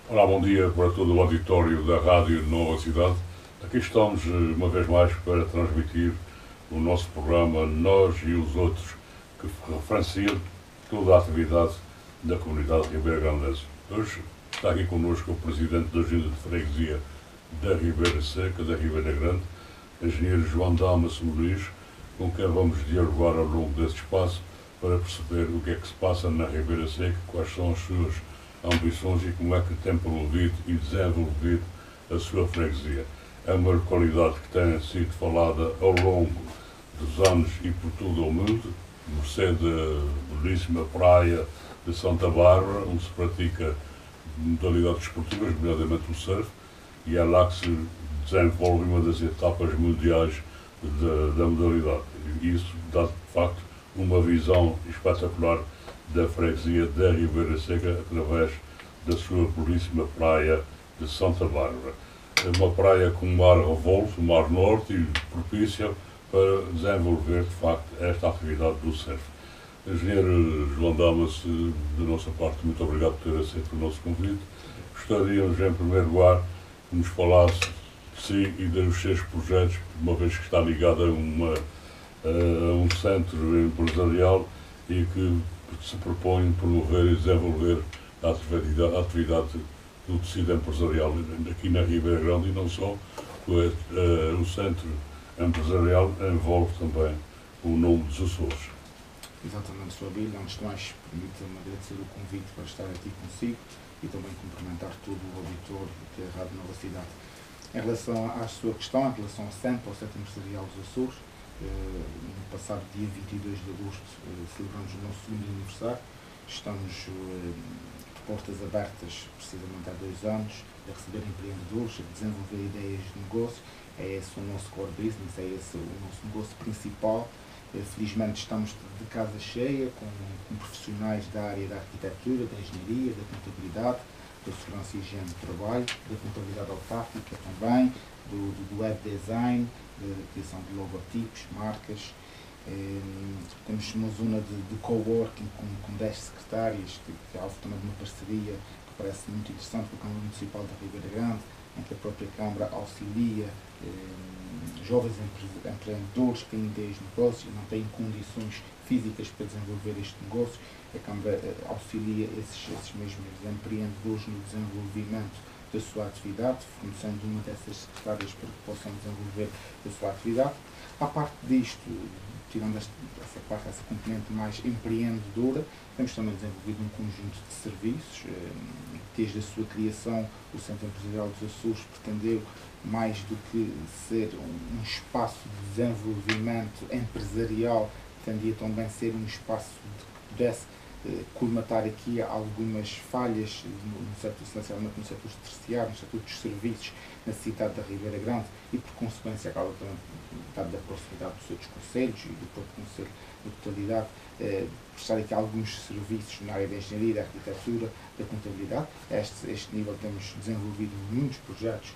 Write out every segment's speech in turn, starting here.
Olá, bom dia para todo o auditório da Rádio Nova Cidade. Aqui estamos uma vez mais para transmitir o nosso programa Nós e os Outros, que referencia toda a atividade da comunidade Ribeira Grandense. Hoje está aqui connosco o Presidente da Junta de Freguesia da Ribeira Seca, da Ribeira Grande, Engenheiro João Damas Muniz, com quem vamos dialogar ao longo deste espaço para perceber o que é que se passa na Ribeira Seca, quais são as suas ambições e como é que tem promovido e desenvolvido a sua freguesia. É uma localidade que tem sido falada ao longo dos anos e por todo o mundo, mercê da belíssima praia de Santa Bárbara, onde se pratica modalidades esportivas, nomeadamente o surf, e é lá que se desenvolve uma das etapas mundiais da modalidade. E isso dá, de facto, uma visão espetacular da freguesia da Ribeira Seca através da sua belíssima praia de Santa Bárbara. É uma praia com um mar revolto, um mar norte e propícia para desenvolver, de facto, esta atividade do surf. Engenheiro João Damas, da nossa parte, muito obrigado por ter aceito o nosso convite. Gostaríamos, em primeiro lugar, que nos falasse de si e dos seus projetos, uma vez que está ligado a um centro empresarial e que se propõe promover e desenvolver a atividade do tecido empresarial aqui na Ribeira Grande e não só, o centro empresarial envolve também o nome dos Açores. Exatamente, Sr. Abílio. Antes de mais, permita-me agradecer o convite para estar aqui consigo e também cumprimentar todo o auditório da Rádio Nova Cidade. Em relação à sua questão, em relação ao Centro Empresarial dos Açores, no passado dia 22 de agosto celebramos o nosso segundo aniversário. Estamos de portas abertas, precisamente há 2 anos, a receber empreendedores, a desenvolver ideias de negócio. É esse o nosso core business, é esse o nosso negócio principal. Felizmente estamos de casa cheia, com profissionais da área da arquitetura, da engenharia, da contabilidade, da segurança e higiene do trabalho, da contabilidade autárquica também, do web design, da criação de logotipos, marcas. Temos uma zona de coworking com 10 secretárias, que é alvo também de uma parceria que parece muito interessante com a Câmara Municipal da Ribeira Grande, em que a própria Câmara auxilia jovens empreendedores que têm ideias de negócio e não têm condições físicas para desenvolver este negócio. A Câmara auxilia esses mesmos empreendedores no desenvolvimento da sua atividade, fornecendo uma dessas secretárias para que possam desenvolver a sua atividade. À parte disto, tirando essa componente mais empreendedora, temos também desenvolvido um conjunto de serviços. Desde a sua criação, o Centro Empresarial dos Açores pretendeu, mais do que ser um espaço de desenvolvimento empresarial, pretendia também ser um espaço que pudesse colmatar aqui algumas falhas no setor, essencialmente no setor terciário, no setor dos serviços na cidade da Ribeira Grande e, por consequência, acaba também da proximidade dos outros concelhos e do próprio concelho na totalidade, prestar aqui alguns serviços na área da engenharia, da arquitetura, da contabilidade. A este nível temos desenvolvido muitos projetos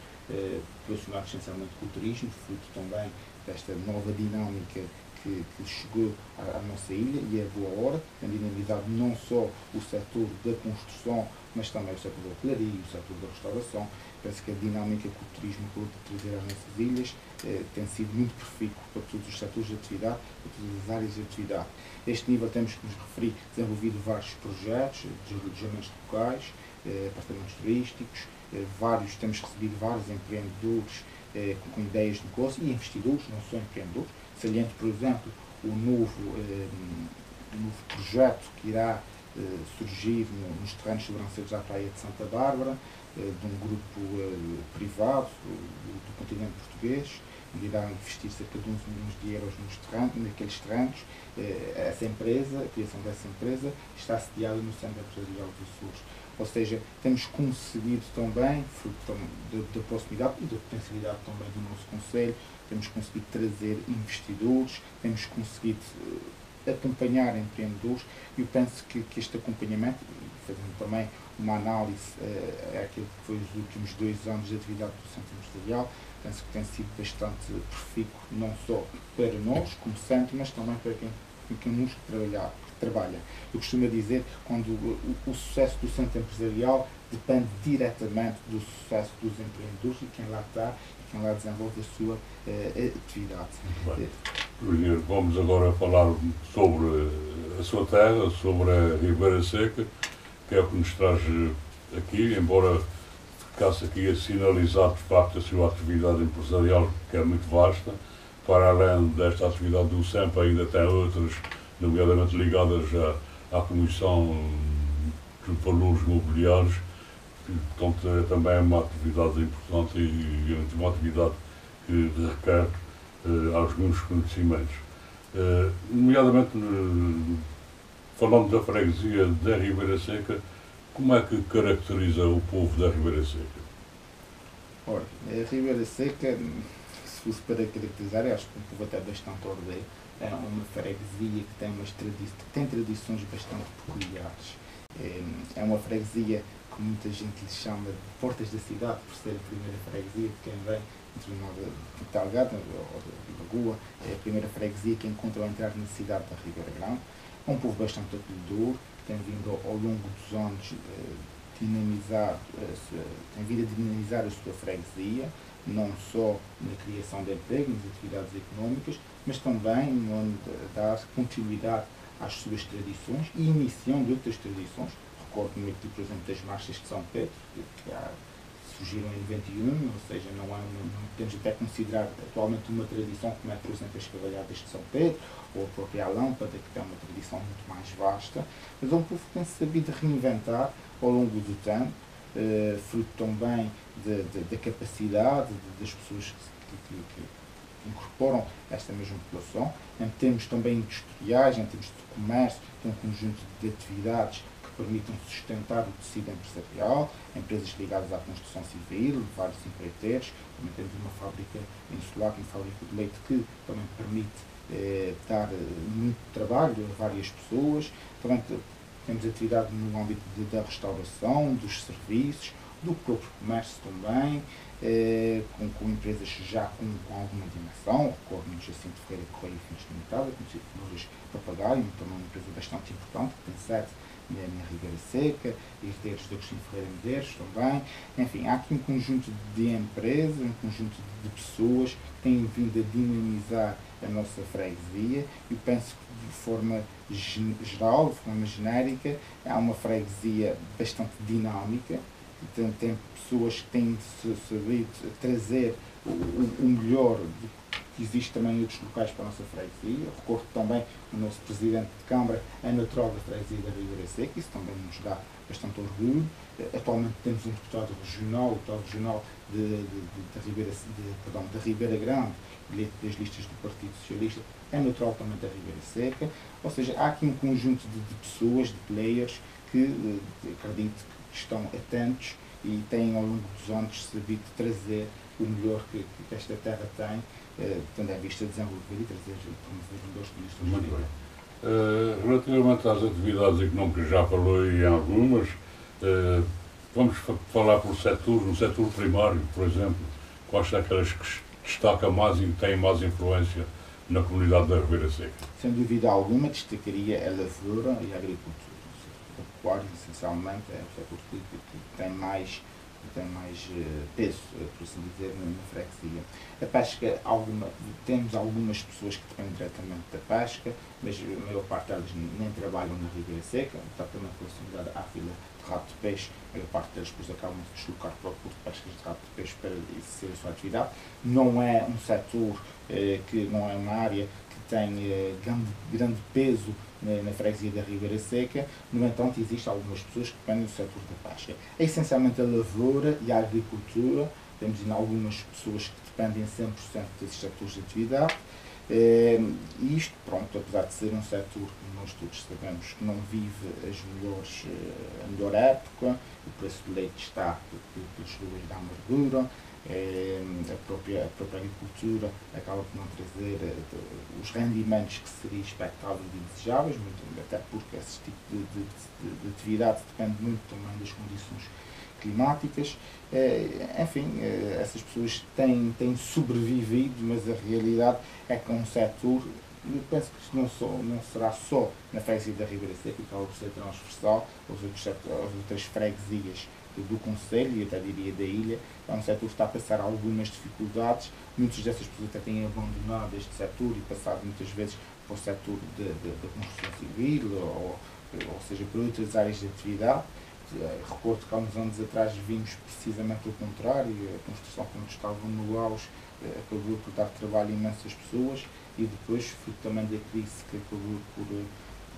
relacionados essencialmente com o turismo, fruto também desta nova dinâmica que chegou à nossa ilha, e é boa hora, tem dinamizado não só o setor da construção, mas também o setor da hotelaria, o setor da restauração. Penso que a dinâmica que o turismo pode trazer às nossas ilhas tem sido muito profícuo para todos os setores de atividade, para todas as áreas de atividade. A este nível temos que nos referir, desenvolvido vários projetos de alojamentos locais, apartamentos turísticos, temos recebido vários empreendedores com ideias de negócio e investidores, não só empreendedores. Saliente, por exemplo, o novo projeto que irá surgir nos terrenos sobrancelhos à praia de Santa Bárbara, de um grupo privado do continente português, onde irá investir cerca de 11 milhões de euros naqueles terrenos. Essa empresa, a criação dessa empresa, está sediada no Centro Empresarial dos Açores. Ou seja, temos conseguido também, fruto da proximidade e da potencialidade também do nosso Conselho, temos conseguido trazer investidores, temos conseguido acompanhar empreendedores, e eu penso que este acompanhamento, fazendo também uma análise àquilo que foi os últimos 2 anos de atividade do Centro Empresarial, penso que tem sido bastante profícuo, não só para nós, como centro, mas também para quem nos trabalha. Eu costumo dizer, quando o sucesso do Centro Empresarial depende diretamente do sucesso dos empreendedores e quem lá está e quem lá desenvolve a sua atividade. Vamos agora falar sobre a sua terra, sobre a Ribeira Seca, que é o que nos traz aqui, embora ficasse aqui a sinalizar de facto a sua atividade empresarial, que é muito vasta. Para além desta atividade do SEMP, ainda tem outras, nomeadamente ligadas à Comissão de Valores Mobiliários, que portanto, é também uma atividade importante e uma atividade que requer alguns conhecimentos. Nomeadamente, falando da freguesia da Ribeira Seca, como é que caracteriza o povo da Ribeira Seca? Ora, a Ribeira Seca, se fosse para caracterizar, eu acho que o povo até bastante ordeiro, é uma freguesia que tem tradições bastante peculiares. É uma freguesia que muita gente lhe chama de Portas da Cidade, por ser a primeira freguesia de quem vem de Talgada ou de Lagoa. É a primeira freguesia que encontra ao entrar na cidade da Ribeira Grande. É um povo bastante acolhedor, tem vindo ao longo dos anos tem vindo a dinamizar a sua freguesia, não só na criação de emprego, nas atividades económicas, mas também no dar continuidade às suas tradições e iniciando outras tradições. Recordo-me aqui, por exemplo, das marchas de São Pedro, que surgiram em 91, ou seja, não temos até considerar atualmente uma tradição como é, por exemplo, as cavalhadas de São Pedro, ou a própria Lâmpada, que tem uma tradição muito mais vasta, mas é um povo que tem sabido reinventar ao longo do tempo, fruto também da capacidade das pessoas que incorporam esta mesma população, em termos também industriais, em termos de comércio, tem um conjunto de atividades que permitem sustentar o tecido empresarial, empresas ligadas à construção civil, vários empreiteiros, também temos uma fábrica insular, uma fábrica de leite que também permite dar muito trabalho a várias pessoas. Também temos atividade no âmbito da restauração, dos serviços, do próprio comércio também, com empresas já com alguma dimensão. Recordo-nos assim de Ferreira Correia e Finos Limitada, conhecido por Lojas Papagaio, também uma empresa bastante importante, que tem sede na Ribeira Seca, herdeiros de Agostinho Ferreira Medeiros também. Enfim, há aqui um conjunto de empresas, um conjunto de pessoas que têm vindo a dinamizar a nossa freguesia. Eu penso que de forma geral, de forma genérica, há uma freguesia bastante dinâmica, tem pessoas que têm sabido trazer o melhor que existe também em outros locais para a nossa freguesia. Recordo também o nosso Presidente de Câmara é natural da freguesia da Ribeira Seca, isso também nos dá bastante orgulho. Atualmente temos um deputado regional, o deputado regional da Ribeira Grande, eleito das listas do Partido Socialista, é natural também da Ribeira Seca. Ou seja, há aqui um conjunto de pessoas, de players, que acredito que estão atentos e têm ao longo dos anos sabido trazer o melhor que esta terra tem, tendo em vista desenvolver e trazer promover melhores turistas. Muito bem. Relativamente às atividades económicas, já falou em algumas. Vamos falar por setores. No setor primário, por exemplo, quais são aquelas que destacam mais e têm mais influência na comunidade da Ribeira Seca? Sem dúvida alguma, destacaria a lavoura e a agricultura. O pecuário, essencialmente, é o setor que tem mais peso, por assim dizer, na freguesia. A pesca, temos algumas pessoas que dependem diretamente da pesca, mas a maior parte delas nem trabalham na Ribeira Seca, está também relacionada à fila de rabo de peixe. A maior parte delas depois acabam de deslocar para o curso de pescas de rabo de peixe para exercer a sua atividade. Não é um setor, não é uma área que tem grande peso na freguesia da Ribeira Seca. No entanto, existem algumas pessoas que dependem do setor da pesca. É essencialmente a lavoura e a agricultura. Temos algumas pessoas que dependem 100% desses setores de atividade. E isto, pronto, apesar de ser um setor que nós todos sabemos que não vive a melhor época, o preço do leite está pelas ruas da amargura, a própria agricultura acaba por não trazer os rendimentos que seria expectável e desejáveis, até porque esse tipo de atividade depende muito também das condições climáticas. Enfim, essas pessoas têm sobrevivido, mas a realidade é que é um setor, eu penso que não será só na freguesia da Ribeira Seca, que acaba por ser transversal às outras freguesias do Conselho, e até diria da ilha. É um setor que está a passar algumas dificuldades. Muitas dessas pessoas até têm abandonado este setor e passado muitas vezes para o setor da construção civil, ou seja, para outras áreas de atividade. Recordo que há uns anos atrás vimos precisamente o contrário. A construção, quando estava no auge, acabou por dar trabalho a imensas pessoas, e depois, fruto também da crise que acabou por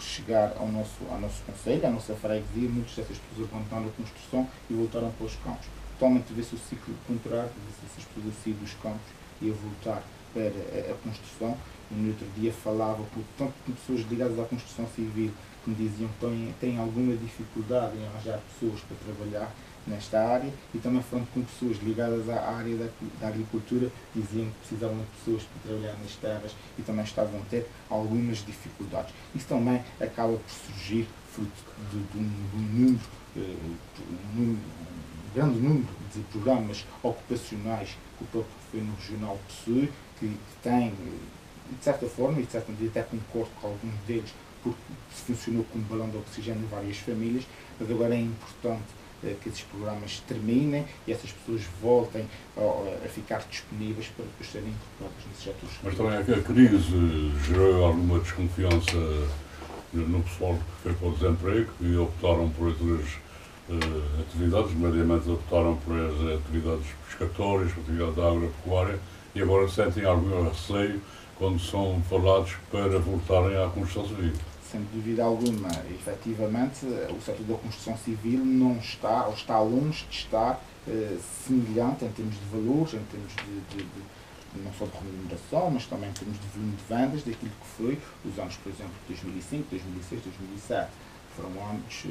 chegar ao nosso concelho, à nossa freguesia, muitas dessas pessoas abandonaram a construção e voltaram para os campos. Totalmente vê-se o ciclo contrário, vê-se essas pessoas a sair dos campos e a voltar para a construção. E no outro dia falava tanto com pessoas ligadas à construção civil, que me diziam que têm alguma dificuldade em arranjar pessoas para trabalhar nesta área, e também falando com pessoas ligadas à área da agricultura, diziam que precisavam de pessoas para trabalhar nas terras e também estavam a ter algumas dificuldades. Isso também acaba por surgir fruto de um grande número de programas ocupacionais que o próprio governo regional possui, que tem, de certa forma, e de certa medida até concordo com alguns deles, porque funcionou como balão de oxigênio em várias famílias, mas agora é importante que esses programas terminem e essas pessoas voltem a ficar disponíveis para depois serem incorporadas nesses setores. Mas também a crise gerou alguma desconfiança no pessoal que foi para o desemprego e optaram por outras atividades, mediamente optaram por as atividades pescatórias, atividade da agropecuária, e agora sentem algum receio quando são falados para voltarem à construção civil. Sem dúvida alguma, efetivamente, o setor da construção civil não está, ou está longe de estar semelhante em termos de valores, em termos não só de remuneração, mas também em termos de volume de vendas, daquilo que foi os anos, por exemplo, de 2005, 2006, 2007. Foram anos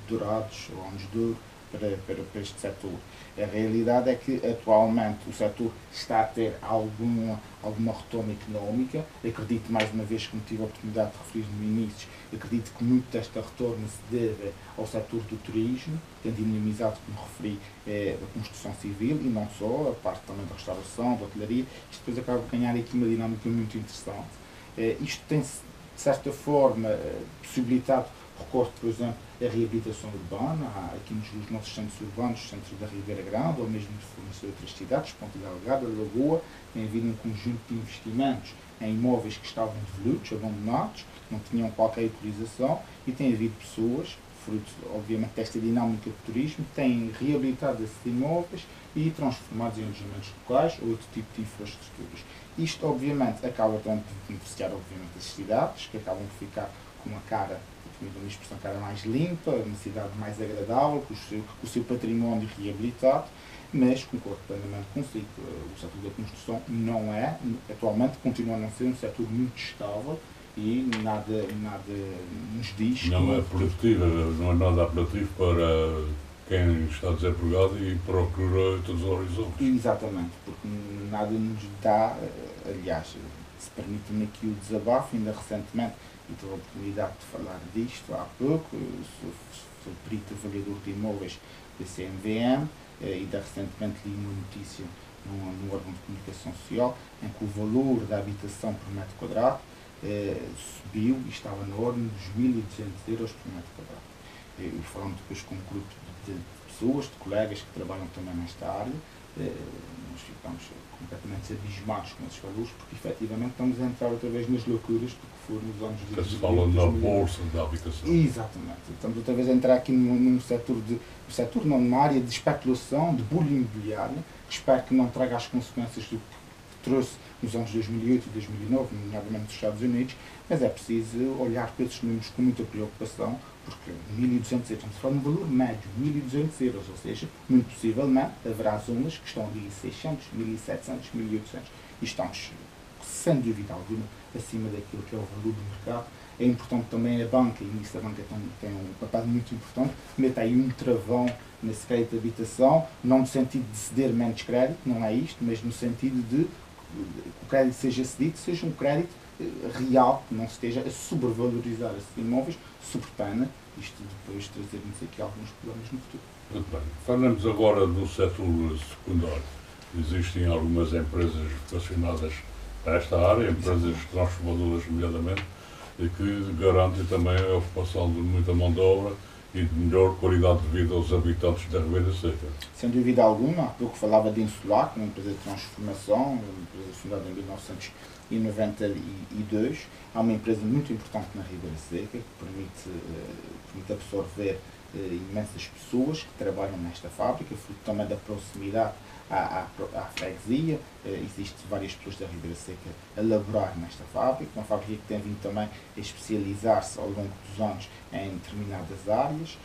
dourados, ou anos de ouro, para este setor. A realidade é que atualmente o setor está a ter alguma retoma económica. Acredito, mais uma vez, como tive a oportunidade de referir no início, acredito que muito desta retorno se deve ao setor do turismo, tendo dinamizado, como referi, a construção civil, e não só, a parte também da restauração, da hotelaria. Isto depois acaba por ganhar aqui uma dinâmica muito interessante. Isto tem, de certa forma, possibilitado, recordo, por exemplo, a reabilitação urbana, aqui nos nossos centros urbanos, centros da Ribeira Grande, ou mesmo de fornecer outras cidades, Ponta Delgada, Lagoa, tem havido um conjunto de investimentos em imóveis que estavam devolutos, abandonados, não tinham qualquer utilização, e tem havido pessoas, fruto, obviamente, desta dinâmica do turismo, que têm reabilitado esses imóveis e transformados em alojamentos locais ou outro tipo de infraestruturas. Isto, obviamente, acaba também por beneficiar, obviamente, as cidades, que acabam por ficar com uma cara, uma expressão, cara mais limpa, uma cidade mais agradável, com o seu património reabilitado, mas concordo plenamente consigo. O setor da construção não é, atualmente, continua a não ser um setor muito estável, e nada nos diz... Não é produtivo, não é nada apelativo para quem está desempregado e procura todos os horizontes. Exatamente, porque nada nos dá, aliás, se permite-me aqui o desabafo, ainda recentemente, e tive a oportunidade de falar disto há pouco, sou perito avaliador de imóveis da CMVM, e ainda recentemente li uma notícia num órgão de comunicação social, em que o valor da habitação por metro quadrado subiu e estava na ordem dos 1.200 euros por metro quadrado. E falando depois com um grupo de pessoas, de colegas que trabalham também nesta área, nós ficamos completamente abismados com esses valores, porque efetivamente estamos a entrar outra vez nas loucuras do que foram nos anos de 2000. Se fala na bolsa da habitação. Exatamente. Estamos outra vez a entrar aqui num setor, não, numa área de especulação, de bolha imobiliária, que espero que não traga as consequências do que trouxe nos anos 2008 e 2009, nomeadamente nos Estados Unidos, mas é preciso olhar para esses números com muita preocupação, porque 1.200 euros, estamos a falar de um valor médio, 1.200 euros, ou seja, muito possivelmente haverá zonas que estão ali 600, 1.700, 1.800, e estamos, sem dúvida alguma, acima daquilo que é o valor do mercado. É importante também a banca, e nisso a banca tem um papel muito importante, mete aí um travão nesse crédito de habitação, não no sentido de ceder menos crédito, não é isto, mas no sentido de que o crédito seja cedido, seja um crédito real, que não se esteja a sobrevalorizar esses imóveis, sob pena, isto depois trazer-nos aqui alguns problemas no futuro. Muito bem. Falamos agora do setor secundário. Existem algumas empresas vocacionadas a esta área, empresas transformadoras, nomeadamente, e que garantem também a ocupação de muita mão de obra e de melhor qualidade de vida aos habitantes da Ribeira Seca. Sem dúvida alguma, há pouco falava de Insulac, uma empresa de transformação, uma empresa fundada em 1992. Há uma empresa muito importante na Ribeira Seca que permite absorver imensas pessoas que trabalham nesta fábrica, fruto também da proximidade à freguesia. Existem várias pessoas da Ribeira Seca a laborar nesta fábrica, uma fábrica que tem vindo também a especializar-se ao longo dos anos em determinadas áreas.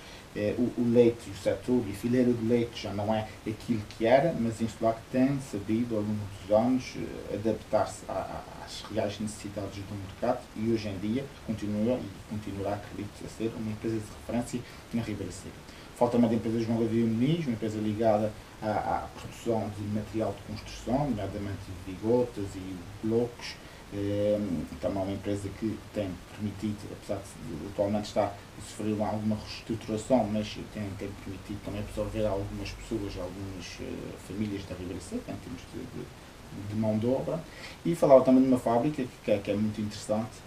O leite e o setor e a fileira do leite já não é aquilo que era, mas Insulac tem sabido ao longo dos anos adaptar-se às reais necessidades do mercado e hoje em dia continua e continuará, acredito, a ser uma empresa de referência na Ribeira Seca. Falta também de empresas de João Gavio Muniz, uma empresa ligada à produção de material de construção, nomeadamente de vigotas e blocos. Também uma empresa que tem permitido, apesar de atualmente estar a sofrer alguma reestruturação, mas tem permitido também absorver algumas pessoas, algumas famílias da Ribeira Seca, em termos de mão de obra. E falava também de uma fábrica que é muito interessante,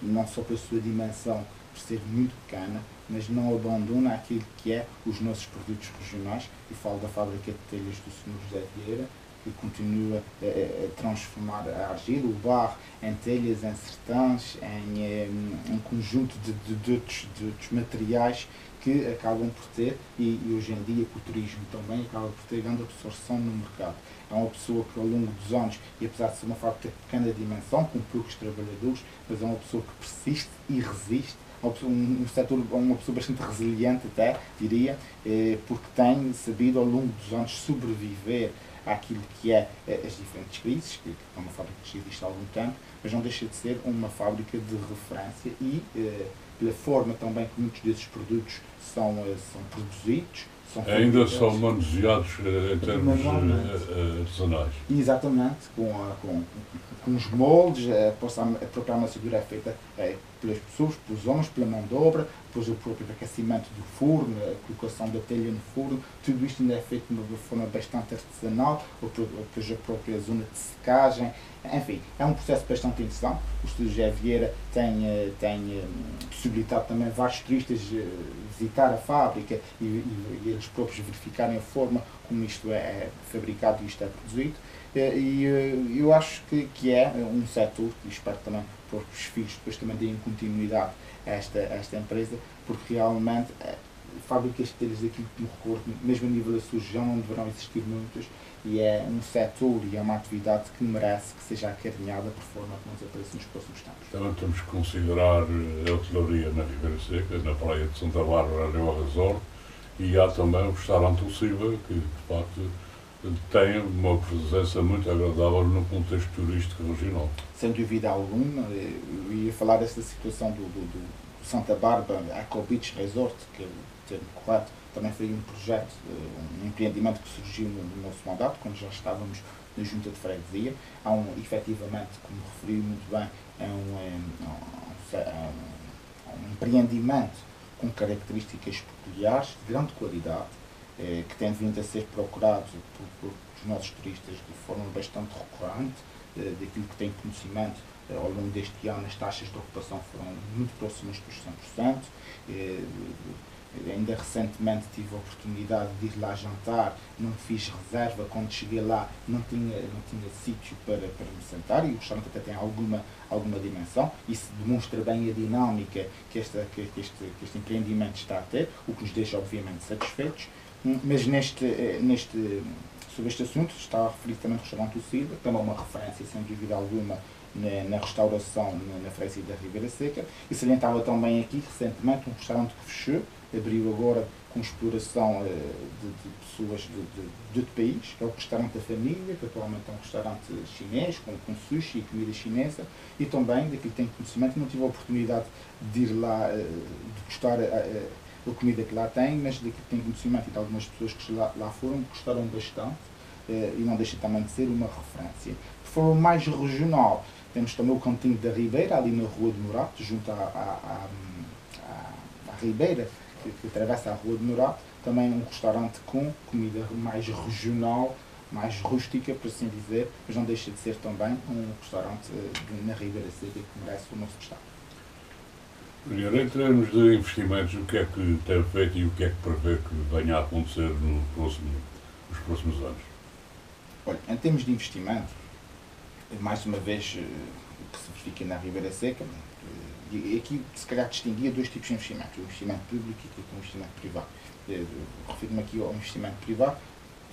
não só pela sua dimensão, por ser muito pequena, mas não abandona aquilo que é os nossos produtos regionais. E falo da fábrica de telhas do Sr. José Vieira, que continua a transformar a argila, o barro, em telhas, em sertães, em um conjunto de outros materiais que acabam por ter, e hoje em dia com o turismo também, acaba por ter grande absorção no mercado. É uma pessoa que ao longo dos anos, e apesar de ser uma fábrica de pequena dimensão, com poucos trabalhadores, mas é uma pessoa que persiste e resiste, um setor, uma pessoa bastante resiliente até, diria, porque tem sabido ao longo dos anos sobreviver àquilo que é as diferentes crises, que é uma fábrica que existe há algum tempo, mas não deixa de ser uma fábrica de referência e pela forma também que muitos desses produtos são produzidos. Ainda são manuseados em termos artesanais. Exatamente, com os moldes, a própria amassadura é feita pelas pessoas, pelos homens, pela mão de obra, depois o próprio aquecimento do forno, a colocação da telha no forno, tudo isto ainda é feito de uma forma bastante artesanal, depois a própria zona de secagem. Enfim, é um processo bastante interessante. O Sr. José Vieira tem possibilitado também vários turistas visitar a fábrica e eles próprios verificarem a forma como isto é fabricado e isto é produzido. E eu acho que é um setor, e espero também que os filhos depois também deem continuidade a esta empresa, porque realmente fábricas de telhas daquilo que me recordo, mesmo a nível da sua região, não deverão existir muitas, e é um setor e é uma atividade que merece que seja acarinhada por forma que não desapareça nos próximos tempos. Também temos que considerar a hotelaria na Ribeira Seca, na praia de Santa Bárbara, no Resort, e há também o restaurante Silva, que de facto tem uma presença muito agradável no contexto turístico regional. Sem dúvida alguma, eu ia falar desta situação do Santa Bárbara Eco Beach Resort, que é o termo correto, também foi um projeto, um empreendimento que surgiu no nosso mandato, quando já estávamos na Junta de Freguesia. Efetivamente, como referiu muito bem, é um empreendimento com características peculiares, de grande qualidade, que tem vindo a ser procurado por nossos turistas de forma bastante recorrente, daquilo que tem conhecimento. Ao longo deste ano as taxas de ocupação foram muito próximas dos 100%. Ainda recentemente tive a oportunidade de ir lá jantar, não fiz reserva, quando cheguei lá não tinha sítio para me sentar, e o restaurante até tem alguma dimensão. Isso demonstra bem a dinâmica que este empreendimento está a ter, o que nos deixa obviamente satisfeitos. Mas sobre este assunto está a referir também o restaurante O Silva, que também é uma referência sem dúvida alguma na restauração na freguesia da Ribeira Seca, e salientava também aqui recentemente um restaurante que fechou, abriu agora com exploração de pessoas de outro país, que é o restaurante da família, que atualmente é um restaurante chinês, com sushi e comida chinesa, e também daquilo que tenho conhecimento. Não tive a oportunidade de ir lá degustar a comida que lá tem, mas daquilo que tenho conhecimento e de algumas pessoas que lá foram, gostaram bastante, e não deixa também de ser uma referência. De forma mais regional, temos também o Cantinho da Ribeira, ali na Rua de Morato, junto à Ribeira, que atravessa a Rua de Morato, também um restaurante com comida mais regional, mais rústica, por assim dizer, mas não deixa de ser também um restaurante na Ribeira Seca que merece o nosso destaque. Em termos de investimentos, o que é que tem feito e o que é que prevê que venha a acontecer nos próximos anos? Olha, em termos de investimento, mais uma vez, o que se verifica na Ribeira Seca, e aqui se calhar distinguia dois tipos de investimento, o investimento público e o investimento privado. Refiro-me aqui ao investimento privado.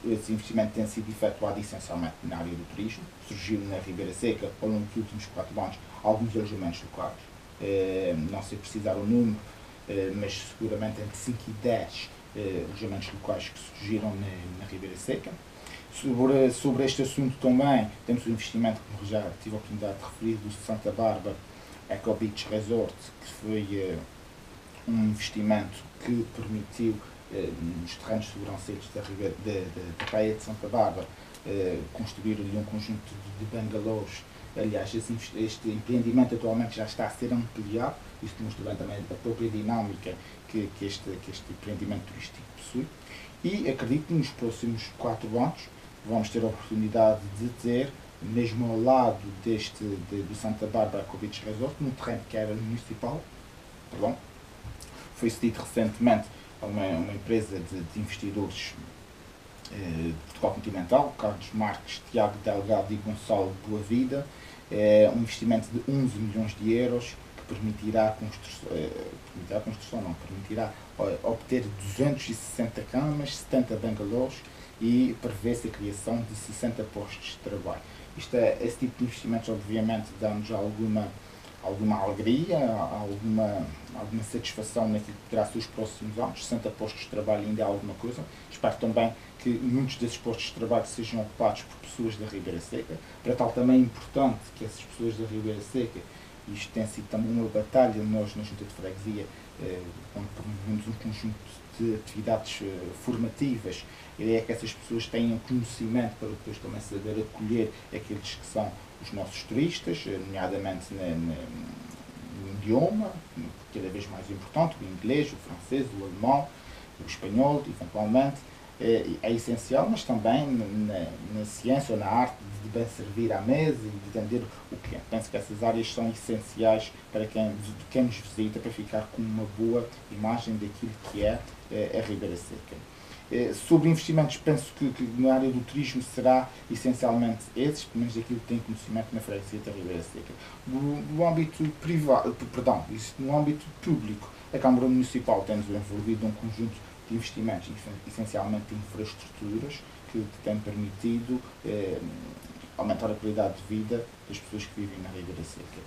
Esse investimento tem sido efetuado essencialmente na área do turismo. Surgiu na Ribeira Seca, ao longo dos últimos 4 anos, alguns alojamentos locais. Não sei precisar o número, mas seguramente entre 5 e 10 alojamentos locais que surgiram na Ribeira Seca. Sobre este assunto também temos o investimento, como já tive a oportunidade de referir, do Santa Bárbara Eco Beach Resort, que foi um investimento que permitiu, nos terrenos sobrancelhos da Praia de Santa Bárbara, construir ali um conjunto de bangalôs. Aliás, este empreendimento atualmente já está a ser ampliado, isto demonstra também a própria dinâmica que este empreendimento turístico possui. E acredito que nos próximos 4 anos vamos ter a oportunidade de ter, mesmo ao lado do Santa Bárbara Eco Beach Resort, num terreno que era municipal, foi cedido recentemente a uma empresa de investidores de Portugal Continental, Carlos Marques, Tiago Delgado e Gonçalo Boavida, um investimento de 11 milhões de euros que permitirá obter 260 camas, 70 bangalôs e prevê-se a criação de 60 postos de trabalho. Esse tipo de investimentos, obviamente, dá-nos alguma alegria, alguma satisfação naquilo que terá ser os próximos anos. 60 postos de trabalho ainda é alguma coisa. Espero também que muitos desses postos de trabalho sejam ocupados por pessoas da Ribeira Seca. Para tal, também é importante que essas pessoas da Ribeira Seca, isto tem sido também uma batalha, nós na Junta de Freguesia, onde promovemos um conjunto de atividades formativas, é que essas pessoas tenham conhecimento para depois também saber acolher aqueles que são os nossos turistas, nomeadamente no idioma, cada vez mais importante, o inglês, o francês, o alemão, o espanhol, eventualmente, é essencial, mas também na ciência ou na arte de bem servir à mesa e de entender o que é. Penso que essas áreas são essenciais para quem nos visita, para ficar com uma boa imagem daquilo que é a Ribeira Seca. Sobre investimentos, penso que na área do turismo será essencialmente esses, pelo menos aquilo que tem conhecimento na freguesia da Ribeira Seca. No âmbito privado, no âmbito público, a Câmara Municipal tem-nos envolvido um conjunto de investimentos, essencialmente em infraestruturas, que tem permitido aumentar a qualidade de vida das pessoas que vivem na Ribeira Seca.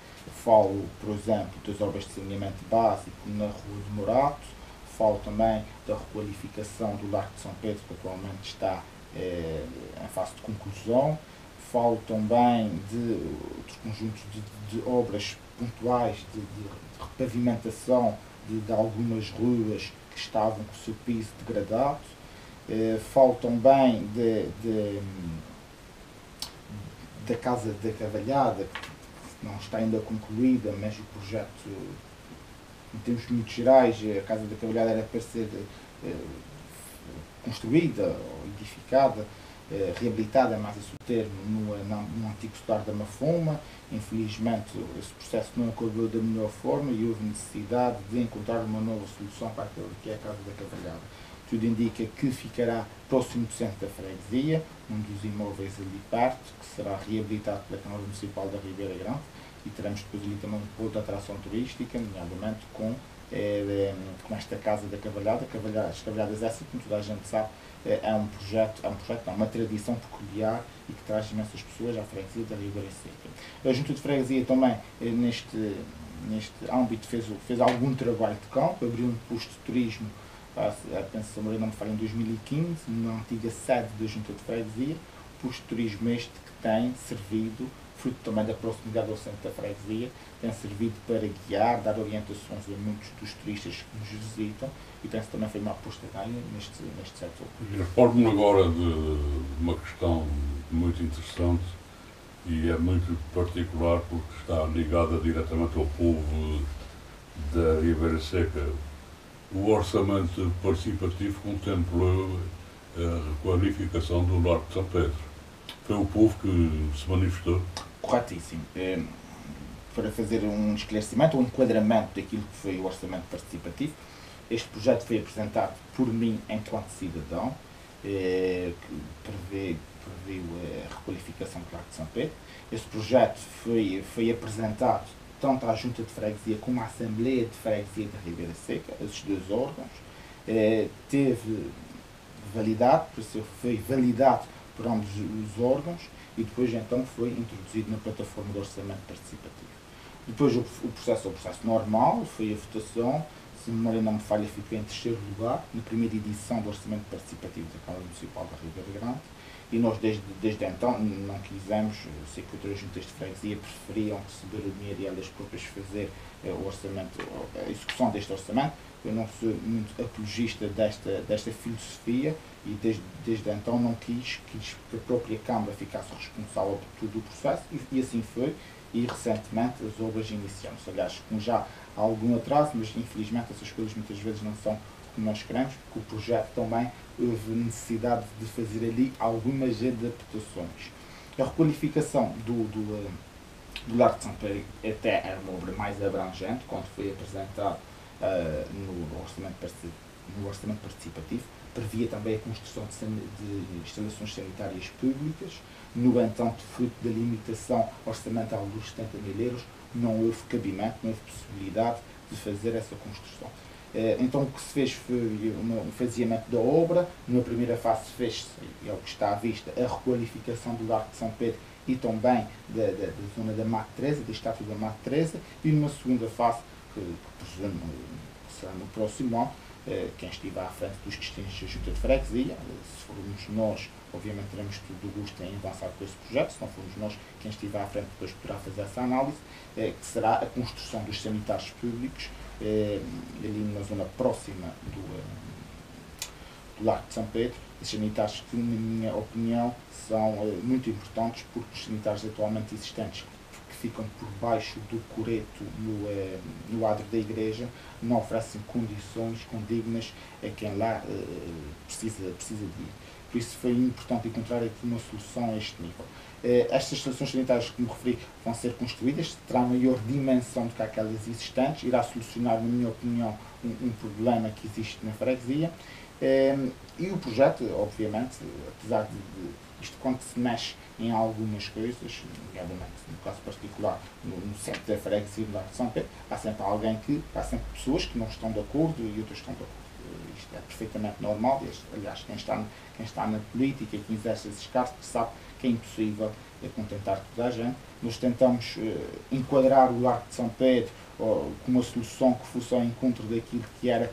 Falo, por exemplo, das obras de saneamento básico na Rua do Morato, falo também da requalificação do Largo de São Pedro, que atualmente está em fase de conclusão. Falo também de outros conjuntos de obras pontuais de repavimentação de algumas ruas que estavam com o seu piso degradado. Falo também da Casa da Cavalhada, que não está ainda concluída, mas o projeto, em termos muito gerais, a Casa da Cavalhada era para ser construída ou edificada, reabilitada, mais esse o termo, no antigo solar da Mafoma. Infelizmente, esse processo não ocorreu da melhor forma e houve necessidade de encontrar uma nova solução para aquilo que é a Casa da Cavalhada. Tudo indica que ficará próximo do centro da freguesia, um dos imóveis ali perto, que será reabilitado pela Câmara Municipal da Ribeira Grande, e teremos depois ali também um ponto de atração turística, nomeadamente com esta Casa da Cavalhada. As Cavalhadas essas, como toda a gente sabe, é uma tradição peculiar e que traz imensas pessoas à freguesia da Ribeira Seca. A Junta de Freguesia também, neste âmbito, fez algum trabalho de campo, abriu um posto de turismo, penso que não me falha, em 2015, na antiga sede da Junta de Freguesia, posto de turismo este que tem servido, fruto também da proximidade ao centro da freguesia, tem servido para guiar, dar orientações a muitos dos turistas que nos visitam e penso também foi uma aposta ganha neste setor. Recordo-me agora de uma questão muito interessante e é muito particular porque está ligada diretamente ao povo da Ribeira Seca. O orçamento participativo contemplou a requalificação do Largo de São Pedro. Foi o povo que se manifestou? Corretíssimo. para fazer um esclarecimento, um enquadramento daquilo que foi o orçamento participativo. Este projeto foi apresentado por mim enquanto cidadão, que previu a requalificação do Largo de São Pedro. Este projeto foi apresentado tanto à Junta de Freguesia como à Assembleia de Freguesia da Ribeira Seca, esses dois órgãos. Teve validade, por isso foi validado por ambos os órgãos e depois então foi introduzido na plataforma de orçamento participativo. Depois o processo é o processo normal, foi a votação, se a memória não me falha, ficou em terceiro lugar na primeira edição do orçamento participativo da Câmara Municipal da Ribeira Grande e nós desde então não quisemos, sei que outras juntas de freguesia preferiam receber o dinheiro e elas próprias fazer o orçamento, a execução deste orçamento. Eu não sou muito apologista desta filosofia e desde então não quis que a própria Câmara ficasse responsável por todo o processo e assim foi. E recentemente as obras iniciaram-se, aliás, com já algum atraso, mas infelizmente essas coisas muitas vezes não são como nós queremos, porque o projeto também houve necessidade de fazer ali algumas adaptações. A requalificação do Largo de São Pedro até era uma obra mais abrangente, quando foi apresentado no orçamento participativo, previa também a construção de instalações sanitárias públicas. No entanto, fruto da limitação orçamental dos 70 mil euros, não houve cabimento, não houve possibilidade de fazer essa construção. Então o que se fez foi um faseamento da obra. Na primeira fase fez-se, é o que está à vista, a requalificação do Largo de São Pedro e também da zona da Mata Teresa, da estátua da Mata Teresa, e numa segunda fase, que presumo que será no próximo ano, quem estiver à frente dos destinos da Junta de Freguesia, se formos nós, obviamente teremos todo o gosto em avançar com esse projeto, se não formos nós, quem estiver à frente depois poderá fazer essa análise, que será a construção dos sanitários públicos, ali numa zona próxima do Largo de São Pedro. Esses sanitários que, na minha opinião, são muito importantes, porque os sanitários atualmente existentes, que ficam por baixo do coreto no adro da igreja, não oferecem condições condignas a quem lá precisa de ir. Por isso foi importante encontrar aqui uma solução a este nível. Estas estações sanitárias que me referi vão ser construídas, terá maior dimensão do que aquelas existentes, irá solucionar, na minha opinião, um problema que existe na freguesia. E o projeto, obviamente, apesar de isto, quando se mexe em algumas coisas, nomeadamente no caso particular, no centro da freguesia do Largo de São Pedro, há sempre pessoas que não estão de acordo e outras estão de acordo. Isto é perfeitamente normal. Aliás, quem está na política e quem exerce esses cargos sabe que é impossível contentar toda a gente. Nós tentamos enquadrar o Largo de São Pedro com uma solução que fosse ao encontro daquilo que era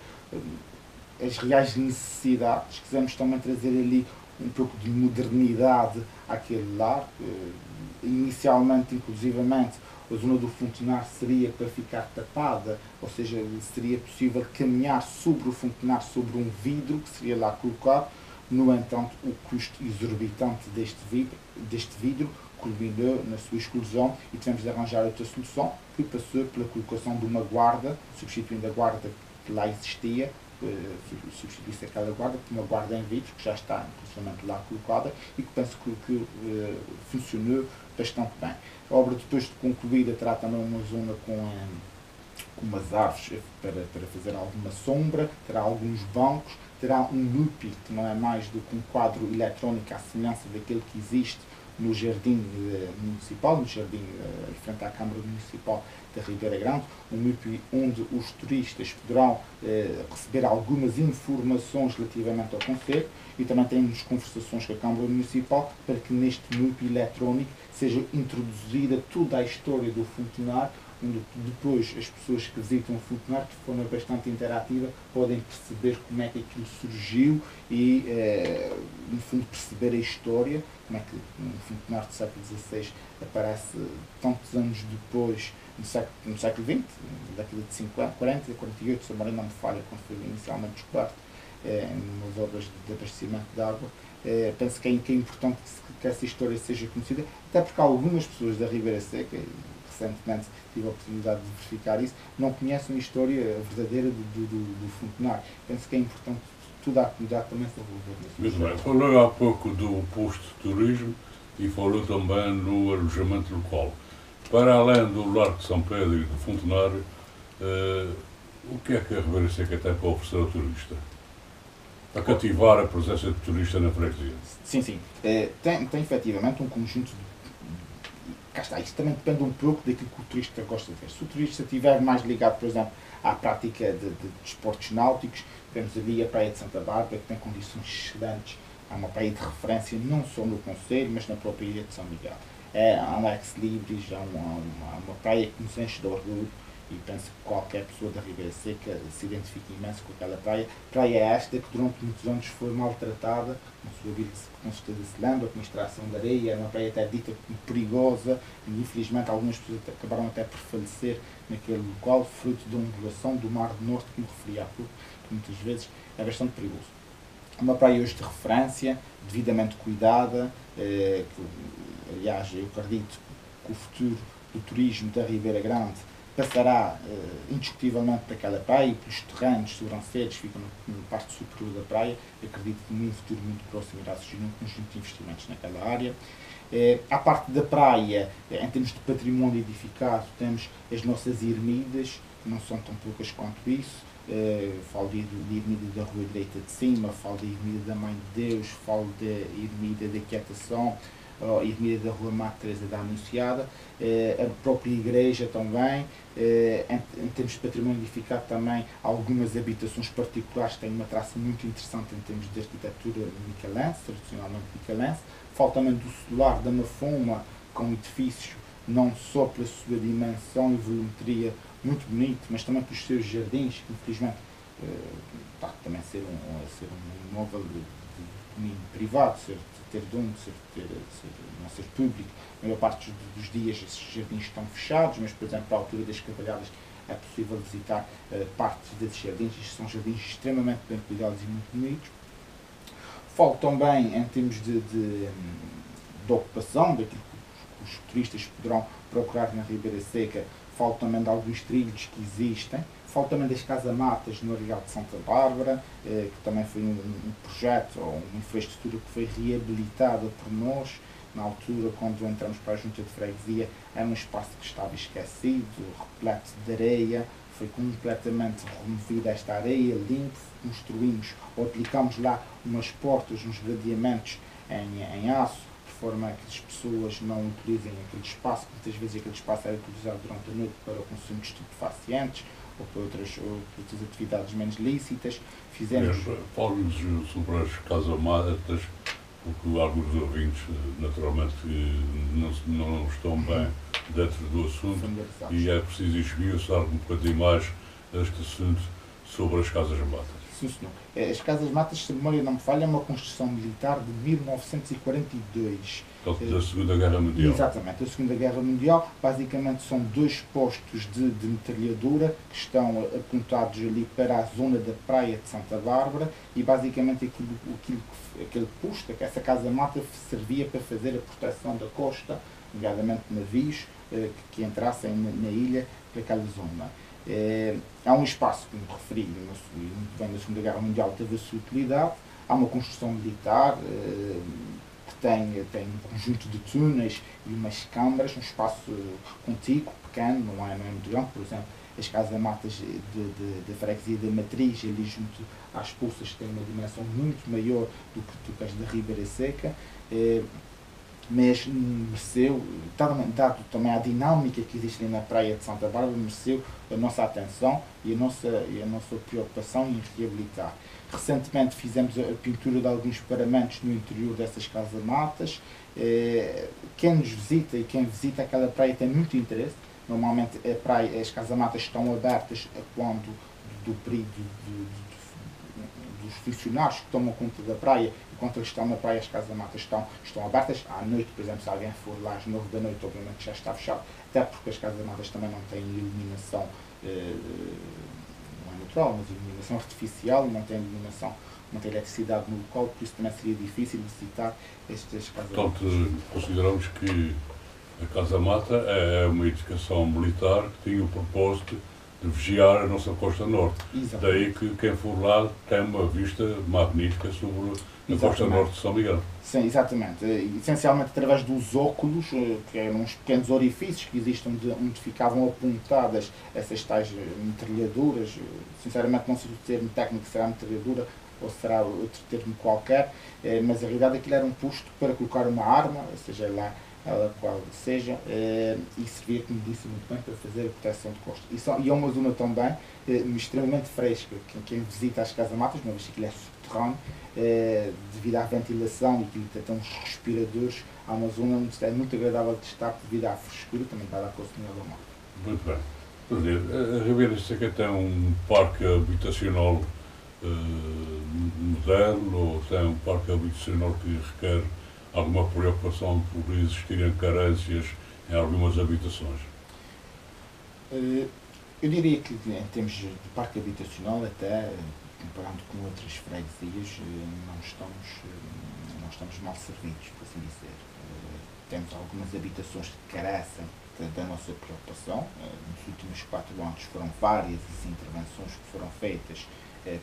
as reais necessidades. Quisemos também trazer ali um pouco de modernidade àquele largo. Inicialmente, inclusivamente, a zona do Fontenar seria para ficar tapada, ou seja, seria possível caminhar sobre o Fontenar, sobre um vidro que seria lá colocado. No entanto, o custo exorbitante deste vidro culminou na sua exclusão e tivemos de arranjar outra solução, que passou pela colocação de uma guarda, substituindo a guarda que lá existia, substituir-se aquela guarda por uma guarda em vidro, que já está inclusivamente lá colocada e que penso que funcionou bastante bem. A obra, depois de concluída, terá também uma zona com umas árvores para fazer alguma sombra, terá alguns bancos, terá um MUPI, que não é mais do que um quadro eletrónico à semelhança daquele que existe no Jardim Municipal, no Jardim em frente à Câmara Municipal da Ribeira Grande, um MUPI onde os turistas poderão receber algumas informações relativamente ao concelho, e também temos conversações com a Câmara Municipal para que neste MUPI eletrónico seja introduzida toda a história do Fontenar, onde depois as pessoas que visitam o Fontenar, de forma bastante interativa, podem perceber como é que aquilo surgiu e, no fundo, perceber a história, como é que um Fontenar do século XVI aparece tantos anos depois, no século XX, na década de 50, 40, 48, se a memória não me falha, quando foi inicialmente descoberto, nas obras de abastecimento de água. Penso que é importante que essa história seja conhecida, até porque algumas pessoas da Ribeira Seca, recentemente tive a oportunidade de verificar isso, não conhecem a história verdadeira do Fontenar. Penso que é importante toda a comunidade também se envolver nisso. Muito bem. Falou há pouco do posto de turismo e falou também no alojamento local. Para além do Largo de São Pedro e do Fontenário, o que é que a Ribeira Seca tem para oferecer ao turista? Para cativar a presença de turista na freguesia? Sim, sim. Tem efetivamente um conjunto de... Cá está, isto também depende um pouco daquilo que o turista gosta de ver. Se o turista estiver mais ligado, por exemplo, à prática de desportos náuticos, temos ali a Praia de Santa Bárbara, que tem condições excelentes. Há uma praia de referência não só no Conselho, mas na própria ilha de São Miguel. É a Lex Libris, é uma praia que nos enche de orgulho e penso que qualquer pessoa da Ribeira Seca se identifica imenso com aquela praia. Praia esta que durante muitos anos foi maltratada, não se ouviu com certeza se lembra, com a extração de areia, era uma praia até dita como perigosa e infelizmente algumas pessoas acabaram até por falecer naquele local, fruto da ondulação do Mar do Norte, como referi há pouco, que muitas vezes é bastante perigoso. Uma praia hoje de referência, devidamente cuidada, que, aliás, eu acredito que o futuro do turismo da Ribeira Grande passará indiscutivelmente daquela praia e pelos terrenos sobrancedos que ficam na parte superior da praia. Eu acredito que num futuro muito próximo irá surgir um conjunto de investimentos naquela área. À parte da praia, em termos de património edificado, temos as nossas ermidas, que não são tão poucas quanto isso. Falo de ermida da Rua Direita de Cima, falo da ermida da Mãe de Deus, falo da ermida da Quietação, a ermida da Rua Mata Teresa da Anunciada, a própria igreja também, em termos de património edificado também, algumas habitações particulares que têm uma traça muito interessante em termos de arquitetura micalense, tradicionalmente micalense. Falo também do solar da Mafoma, com um edifício não só pela sua dimensão e volumetria muito bonito, mas também pelos seus jardins, que infelizmente está também a ser um imóvel de domínio privado, ter dono, não ser público. A maior parte dos dias esses jardins estão fechados, mas, por exemplo, à altura das Cavalhadas é possível visitar partes desses jardins, e são jardins extremamente bem cuidados e muito bonitos. Falo também em termos de ocupação, daquilo que os turistas poderão procurar na Ribeira Seca. Falo também de alguns trilhos que existem. Falo também das casamatas no Areal de Santa Bárbara, que também foi um projeto ou uma infraestrutura que foi reabilitada por nós. Na altura, quando entramos para a Junta de Freguesia, era um espaço que estava esquecido, repleto de areia. Foi completamente removida esta areia, limpo, construímos ou aplicámos lá umas portas, uns gradeamentos em aço, de forma a que as pessoas não utilizem aquele espaço. Muitas vezes aquele espaço era utilizado durante a noite para o consumo de estupefacientes ou para outras atividades menos lícitas. Fala-nos sobre as casamatas, porque alguns ouvintes, naturalmente, não estão bem dentro do assunto e é preciso esmiuçar um bocadinho mais este assunto sobre as casas-matas. Sim, senhor. As casas-matas, se a memória não me falha, é uma construção militar de 1942. Da Segunda Guerra Mundial. Exatamente, da Segunda Guerra Mundial. Basicamente são dois postos de metralhadora que estão apontados ali para a zona da Praia de Santa Bárbara e basicamente aquele posto, essa casa-mata servia para fazer a proteção da costa, nomeadamente navios que entrassem na ilha para aquela zona. Há um espaço, como referi, muito bem, na Segunda Guerra Mundial teve a sua utilidade. Há uma construção militar que tem um conjunto de túneis e umas câmaras, um espaço contíguo, pequeno, não é muito grande. Por exemplo, as casamatas da freguesia da Matriz, ali junto às Poças, têm uma dimensão muito maior do que as da Ribeira Seca. Mas mereceu, dado também a dinâmica que existe ali na Praia de Santa Bárbara, mereceu a nossa atenção e a nossa preocupação em reabilitar. Recentemente fizemos a pintura de alguns paramentos no interior dessas casamatas. Quem nos visita e quem visita aquela praia tem muito interesse. Normalmente as casamatas estão abertas quando do período dos funcionários que tomam conta da praia. Enquanto eles estão na praia, as casamatas estão abertas. À noite, por exemplo, se alguém for lá às 9 da noite, obviamente já está fechado, até porque as casamatas também não têm iluminação, não é natural, mas iluminação artificial, não tem iluminação, não tem eletricidade no local, por isso também seria difícil visitar estas casamatas. Portanto, consideramos que a casamata é uma edificação militar que tinha o propósito de vigiar a nossa costa norte. Exatamente. Daí que quem for lá tem uma vista magnífica sobre Na costa norte de São Miguel. Sim, exatamente. Essencialmente através dos óculos, que eram uns pequenos orifícios que existem onde ficavam apontadas essas tais metralhadoras. Sinceramente não sei o termo técnico será metralhadora ou será outro termo qualquer, mas a realidade aquilo era um posto para colocar uma arma, seja lá ela qual seja, e servia, como disse muito bem, para fazer a proteção de costa. E é uma zona também extremamente fresca. Quem visita as casamatas, uma vez que aquilo é subterrâneo, devido à ventilação e que tem uns respiradores, há uma zona onde é muito agradável de estar devido à frescura, também dada a proximidade do mar. Muito bem. Quer dizer, a Ribeira Seca tem um parque habitacional moderno, ou tem um parque habitacional que requer alguma preocupação por existirem carências em algumas habitações? Eu diria que em termos de parque habitacional, até comparando com outras freguesias, não estamos mal servidos, por assim dizer. Temos algumas habitações que carecem da nossa preocupação. Nos últimos 4 anos foram várias as intervenções que foram feitas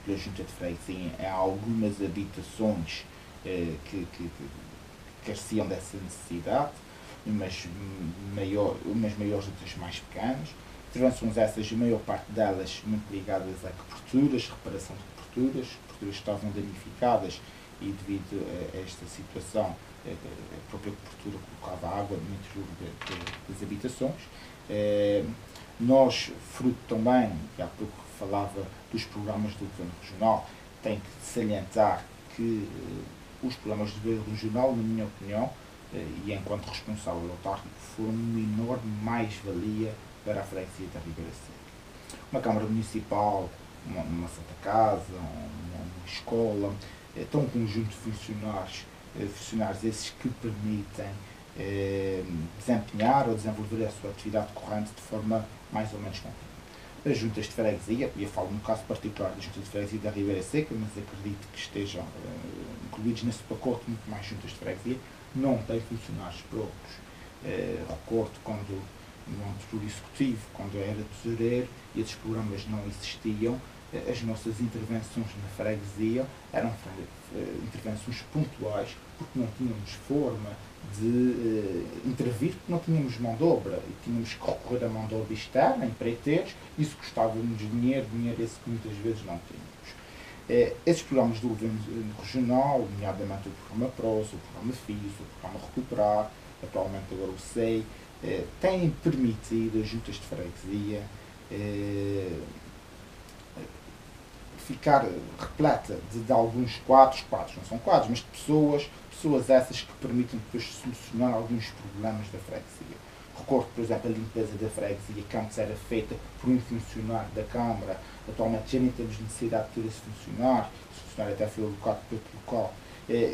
pela Junta de Freguesia em algumas habitações que careciam dessa necessidade, umas maiores, outras mais pequenas. Intervenções essas, a maior parte delas muito ligadas a coberturas, reparação de coberturas que estavam danificadas e devido a esta situação a própria cobertura colocava água no interior das habitações. Nós, fruto também, e há pouco falava dos programas do Governo Regional, tem que salientar que os programas do Governo Regional, na minha opinião, e enquanto responsável autárquico, foram uma enorme mais-valia para a freguesia da Ribeira Seca. Uma Câmara Municipal, uma Santa Casa, uma escola, um conjunto de funcionários esses que permitem desempenhar ou desenvolver a sua atividade corrente de forma mais ou menos contínua. As juntas de freguesia, eu falo no caso particular da junta de freguesia da Ribeira Seca, mas acredito que estejam incluídos nesse pacote muito mais juntas de freguesia, não têm funcionários próprios. Recordo quando no anterior executivo, quando eu era tesoureiro e esses programas não existiam, as nossas intervenções na freguesia eram intervenções pontuais, porque não tínhamos forma de intervir, porque não tínhamos mão de obra e tínhamos que recorrer à mão de obra externa, empreiteiros, isso custava-nos dinheiro esse que muitas vezes não tínhamos. Esses programas do Governo Regional, nomeadamente o programa PROS, o programa FIS, o programa Recuperar, atualmente agora o SEI, têm permitido as juntas de freguesia ficar repleta de alguns quadros, não são quadros, mas de pessoas essas que permitem depois solucionar alguns problemas da freguesia. Recordo, por exemplo, a limpeza da freguesia, que antes era feita por um funcionário da Câmara, atualmente já nem temos necessidade de ter esse funcionário até foi alocado para outro local.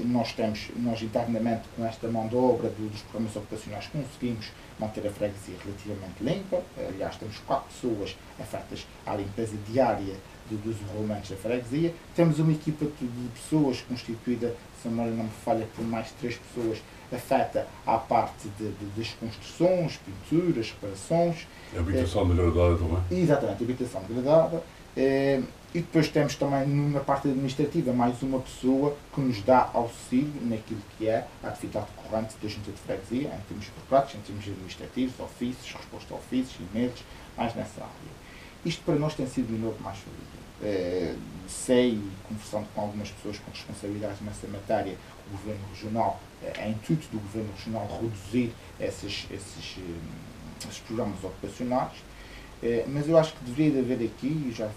Nós internamente, com esta mão de obra dos programas ocupacionais, conseguimos manter a freguesia relativamente limpa. Aliás, temos 4 pessoas afetas à limpeza diária dos enrolamentos da freguesia. Temos uma equipa de pessoas constituída, se a memória não me falha, por mais 3 pessoas afeta à parte das construções, pinturas, reparações. Habitação degradada também? Exatamente, habitação degradada. E depois temos também, na parte administrativa, mais uma pessoa que nos dá auxílio naquilo que é a atividade corrente da junta de freguesia, em termos burocráticos, em termos administrativos, ofícios, resposta a ofícios, e-mails, mais nessa área. Isto para nós tem sido um enorme mais-valia. Sei, conversando com algumas pessoas com responsabilidades nessa matéria, o Governo Regional, é intuito do Governo Regional reduzir esses programas ocupacionais, mas eu acho que deveria haver aqui, já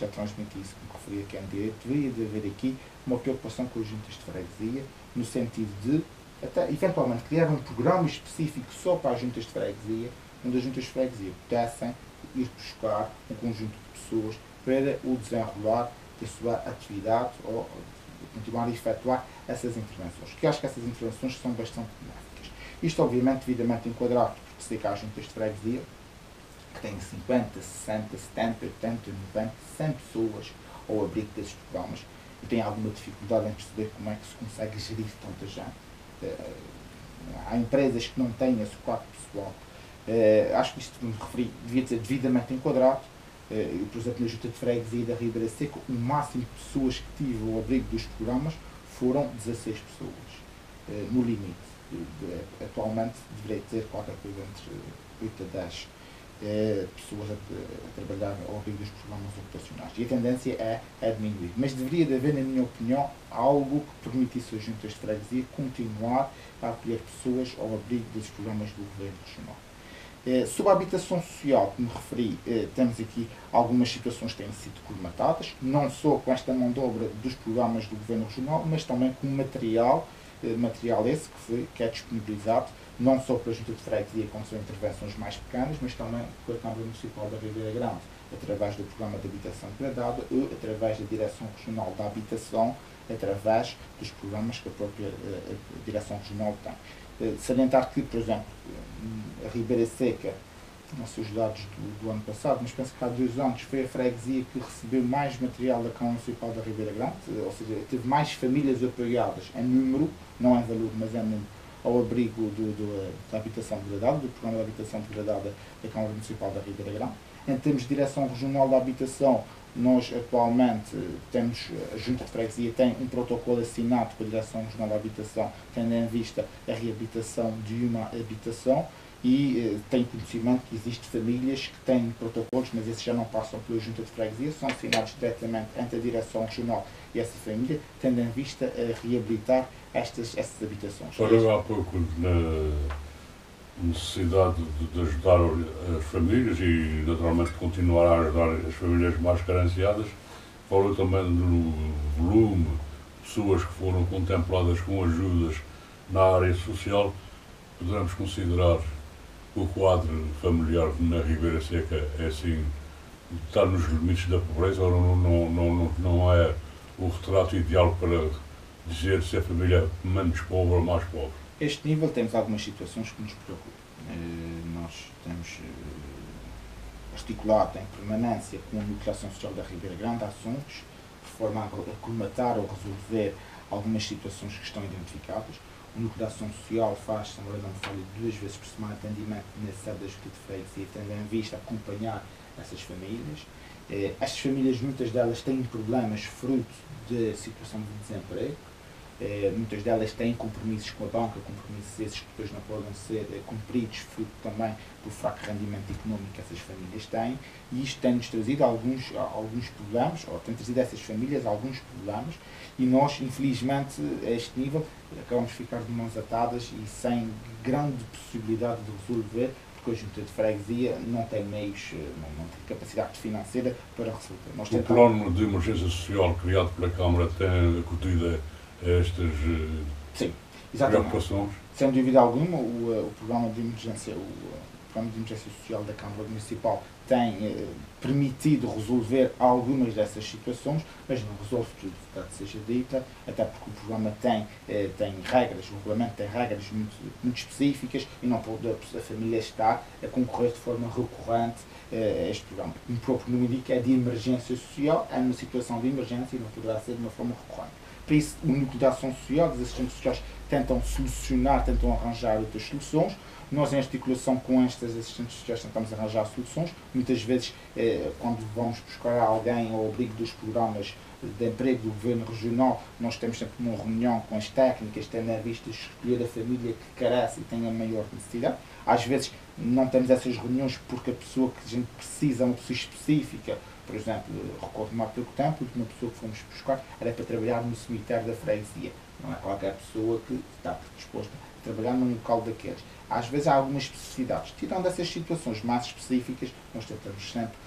transmiti isso como referi aqui em direito, deveria haver aqui uma preocupação com as juntas de freguesia, no sentido de, até, eventualmente, criar um programa específico só para as juntas de freguesia, onde as juntas de freguesia pudessem ir buscar um conjunto de pessoas para o desenrolar da sua atividade ou continuar a efetuar essas intervenções. Que eu acho que essas intervenções são bastante benéficas. Isto, obviamente, devidamente enquadrado, porque sei que há juntas de freguesia que têm 50, 60, 70, 80, 90, 100 pessoas ao abrigo desses programas e têm alguma dificuldade em perceber como é que se consegue gerir tanta gente. Há empresas que não têm esse quadro pessoal. Acho que isto, como referi, devia ser devidamente enquadrado Por exemplo, na Junta de Freguesia da Ribeira Seca, o máximo de pessoas que tive ao abrigo dos programas foram 16 pessoas, no limite. Atualmente deveria ter qualquer coisa entre 8 a 10 pessoas a trabalhar ao abrigo dos programas ocupacionais. E a tendência é diminuir. Mas deveria de haver, na minha opinião, algo que permitisse às juntas de freguesia continuar a acolher pessoas ao abrigo dos programas do governo regional. Sobre a habitação social, que me referi, temos aqui algumas situações que têm sido colmatadas, não só com esta mão de obra dos programas do governo regional, mas também com material esse que é disponibilizado não só pela Junta de Freguesia, com suas intervenções mais pequenas, mas também pela Câmara Municipal da Ribeira Grande, através do Programa de Habitação Degradada ou através da Direção Regional da Habitação, através dos programas que a própria Direção Regional tem. Salientar que, por exemplo, a Ribeira Seca, não sei os dados do ano passado, mas penso que há 2 anos foi a freguesia que recebeu mais material da Câmara Municipal da Ribeira Grande, ou seja, teve mais famílias apoiadas em número, não em valor, mas em número, ao abrigo da habitação degradada, do programa de habitação degradada da Câmara Municipal da Ribeira Grande. Em termos de Direção Regional da Habitação, nós atualmente temos, a Junta de Freguesia tem um protocolo assinado com a Direção Regional da Habitação, tendo em vista a reabilitação de uma habitação, e tem conhecimento que existem famílias que têm protocolos, mas esses já não passam pela Junta de Freguesia, são assinados diretamente entre a Direção Regional e essa família, tendo em vista a reabilitar essas habitações. Falou há pouco na necessidade de ajudar as famílias e, naturalmente, continuar a ajudar as famílias mais carenciadas. Falou também do volume de pessoas que foram contempladas com ajudas na área social. Podemos considerar o quadro familiar na Ribeira Seca é assim, está nos limites da pobreza, ou não é o retrato ideal para dizer se a família é menos pobre ou mais pobre? A este nível temos algumas situações que nos preocupam. Nós temos articulado em permanência com a Nucleação Social da Ribeira Grande ações de forma a colmatar ou resolver algumas situações que estão identificadas. A Nucleação Social faz, se não me falha, 2 vezes por semana atendimento na sede da Junta de Freguesia, tendo em vista acompanhar essas famílias. Estas famílias, muitas delas têm problemas fruto de situação de desemprego. Muitas delas têm compromissos com a banca, compromissos esses que depois não podem ser cumpridos, fruto também do fraco rendimento económico que essas famílias têm, e isto tem-nos trazido alguns problemas, ou tem trazido a essas famílias alguns problemas, e nós, infelizmente, a este nível, acabamos de ficar de mãos atadas e sem grande possibilidade de resolver, porque a Junta de Freguesia não tem meios, não tem capacidade financeira para resolver. O plano de emergência social criado pela Câmara tem acudido a estas preocupações? Sem dúvida alguma, o programa de emergência social da Câmara Municipal tem permitido resolver algumas dessas situações, mas não resolve tudo, verdade seja dita, até porque o programa tem regras, o regulamento tem regras muito específicas e não pode a família estar a concorrer de forma recorrente a este programa. O próprio nome indica é de emergência social, é uma situação de emergência e não poderá ser de uma forma recorrente. Para isso, o núcleo de ação social, as assistentes sociais tentam solucionar, tentam arranjar outras soluções. Nós, em articulação com estas assistentes sociais, tentamos arranjar soluções. Muitas vezes, quando vamos buscar alguém ao abrigo dos programas de emprego do Governo Regional, nós temos sempre uma reunião com as técnicas, tendo em vista escolher a família que carece e tem a maior necessidade. Às vezes, não temos essas reuniões porque a pessoa que a gente precisa é uma pessoa específica. Por exemplo, recordo-me há pouco tempo, a última pessoa que fomos buscar era para trabalhar no cemitério da freguesia. Não é qualquer pessoa que está predisposta a trabalhar num local daqueles. Às vezes há algumas especificidades. Tirando essas situações mais específicas, nós tentamos sempre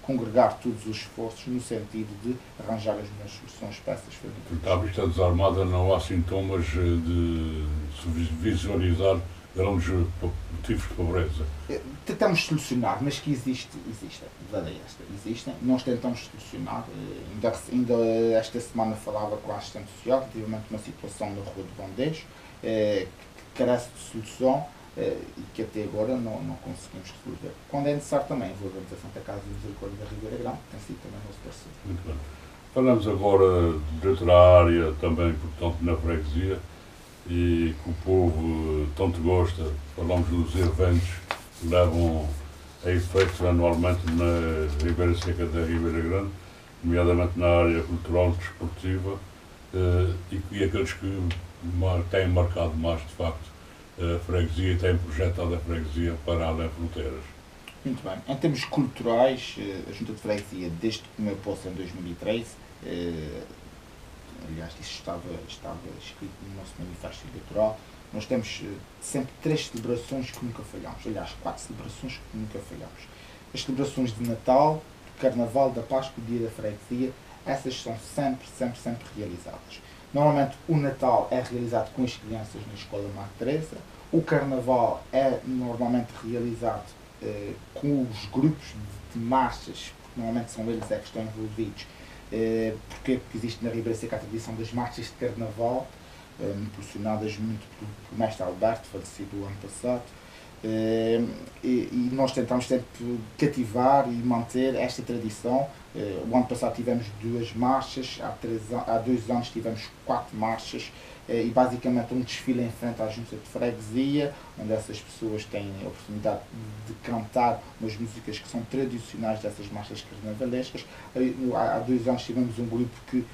congregar todos os esforços no sentido de arranjar as melhores soluções para essas famílias. À vista desarmada não há sintomas de visualizar grandes motivos de pobreza? Tentamos solucionar, mas que existem. Verdade é esta. Existem. Nós tentamos solucionar. Ainda esta semana falava com a assistente social, relativamente uma situação na Rua de Bondeiros, que carece de solução e que até agora não conseguimos resolver. Quando é necessário também, envolvemos a Santa Casa de Misericórdia da Ribeira Grande, que tem sido também nosso parceiro. Muito bem. Falamos agora de outra área também importante na freguesia e que o povo tanto gosta. Falamos dos eventos que levam é feito anualmente na Ribeira Seca da Ribeira Grande, nomeadamente na área cultural e desportiva, e aqueles que têm marcado mais, de facto, a freguesia e têm projetado a freguesia para além fronteiras. Muito bem. Em termos culturais, a Junta de Freguesia, desde que tomou posse em 2013, aliás, isso estava escrito no nosso manifesto eleitoral, nós temos sempre 3 celebrações que nunca falhamos. Aliás, 4 celebrações que nunca falhamos. As celebrações de Natal, do Carnaval, da Páscoa e do Dia da Freguesia, essas são sempre realizadas. Normalmente o Natal é realizado com as crianças na Escola Madre Teresa, o Carnaval é normalmente realizado com os grupos de marchas, porque normalmente são eles que estão envolvidos. Porque existe na Ribeira Seca a tradição das marchas de Carnaval, impulsionadas muito pelo mestre Alberto, falecido o ano passado, e nós tentamos sempre cativar e manter esta tradição. O ano passado tivemos 2 marchas, há 2 anos tivemos 4 marchas, e basicamente um desfile em frente à Junta de Freguesia, onde essas pessoas têm a oportunidade de cantar umas músicas que são tradicionais dessas marchas carnavalescas. Há 2 anos tivemos um grupo que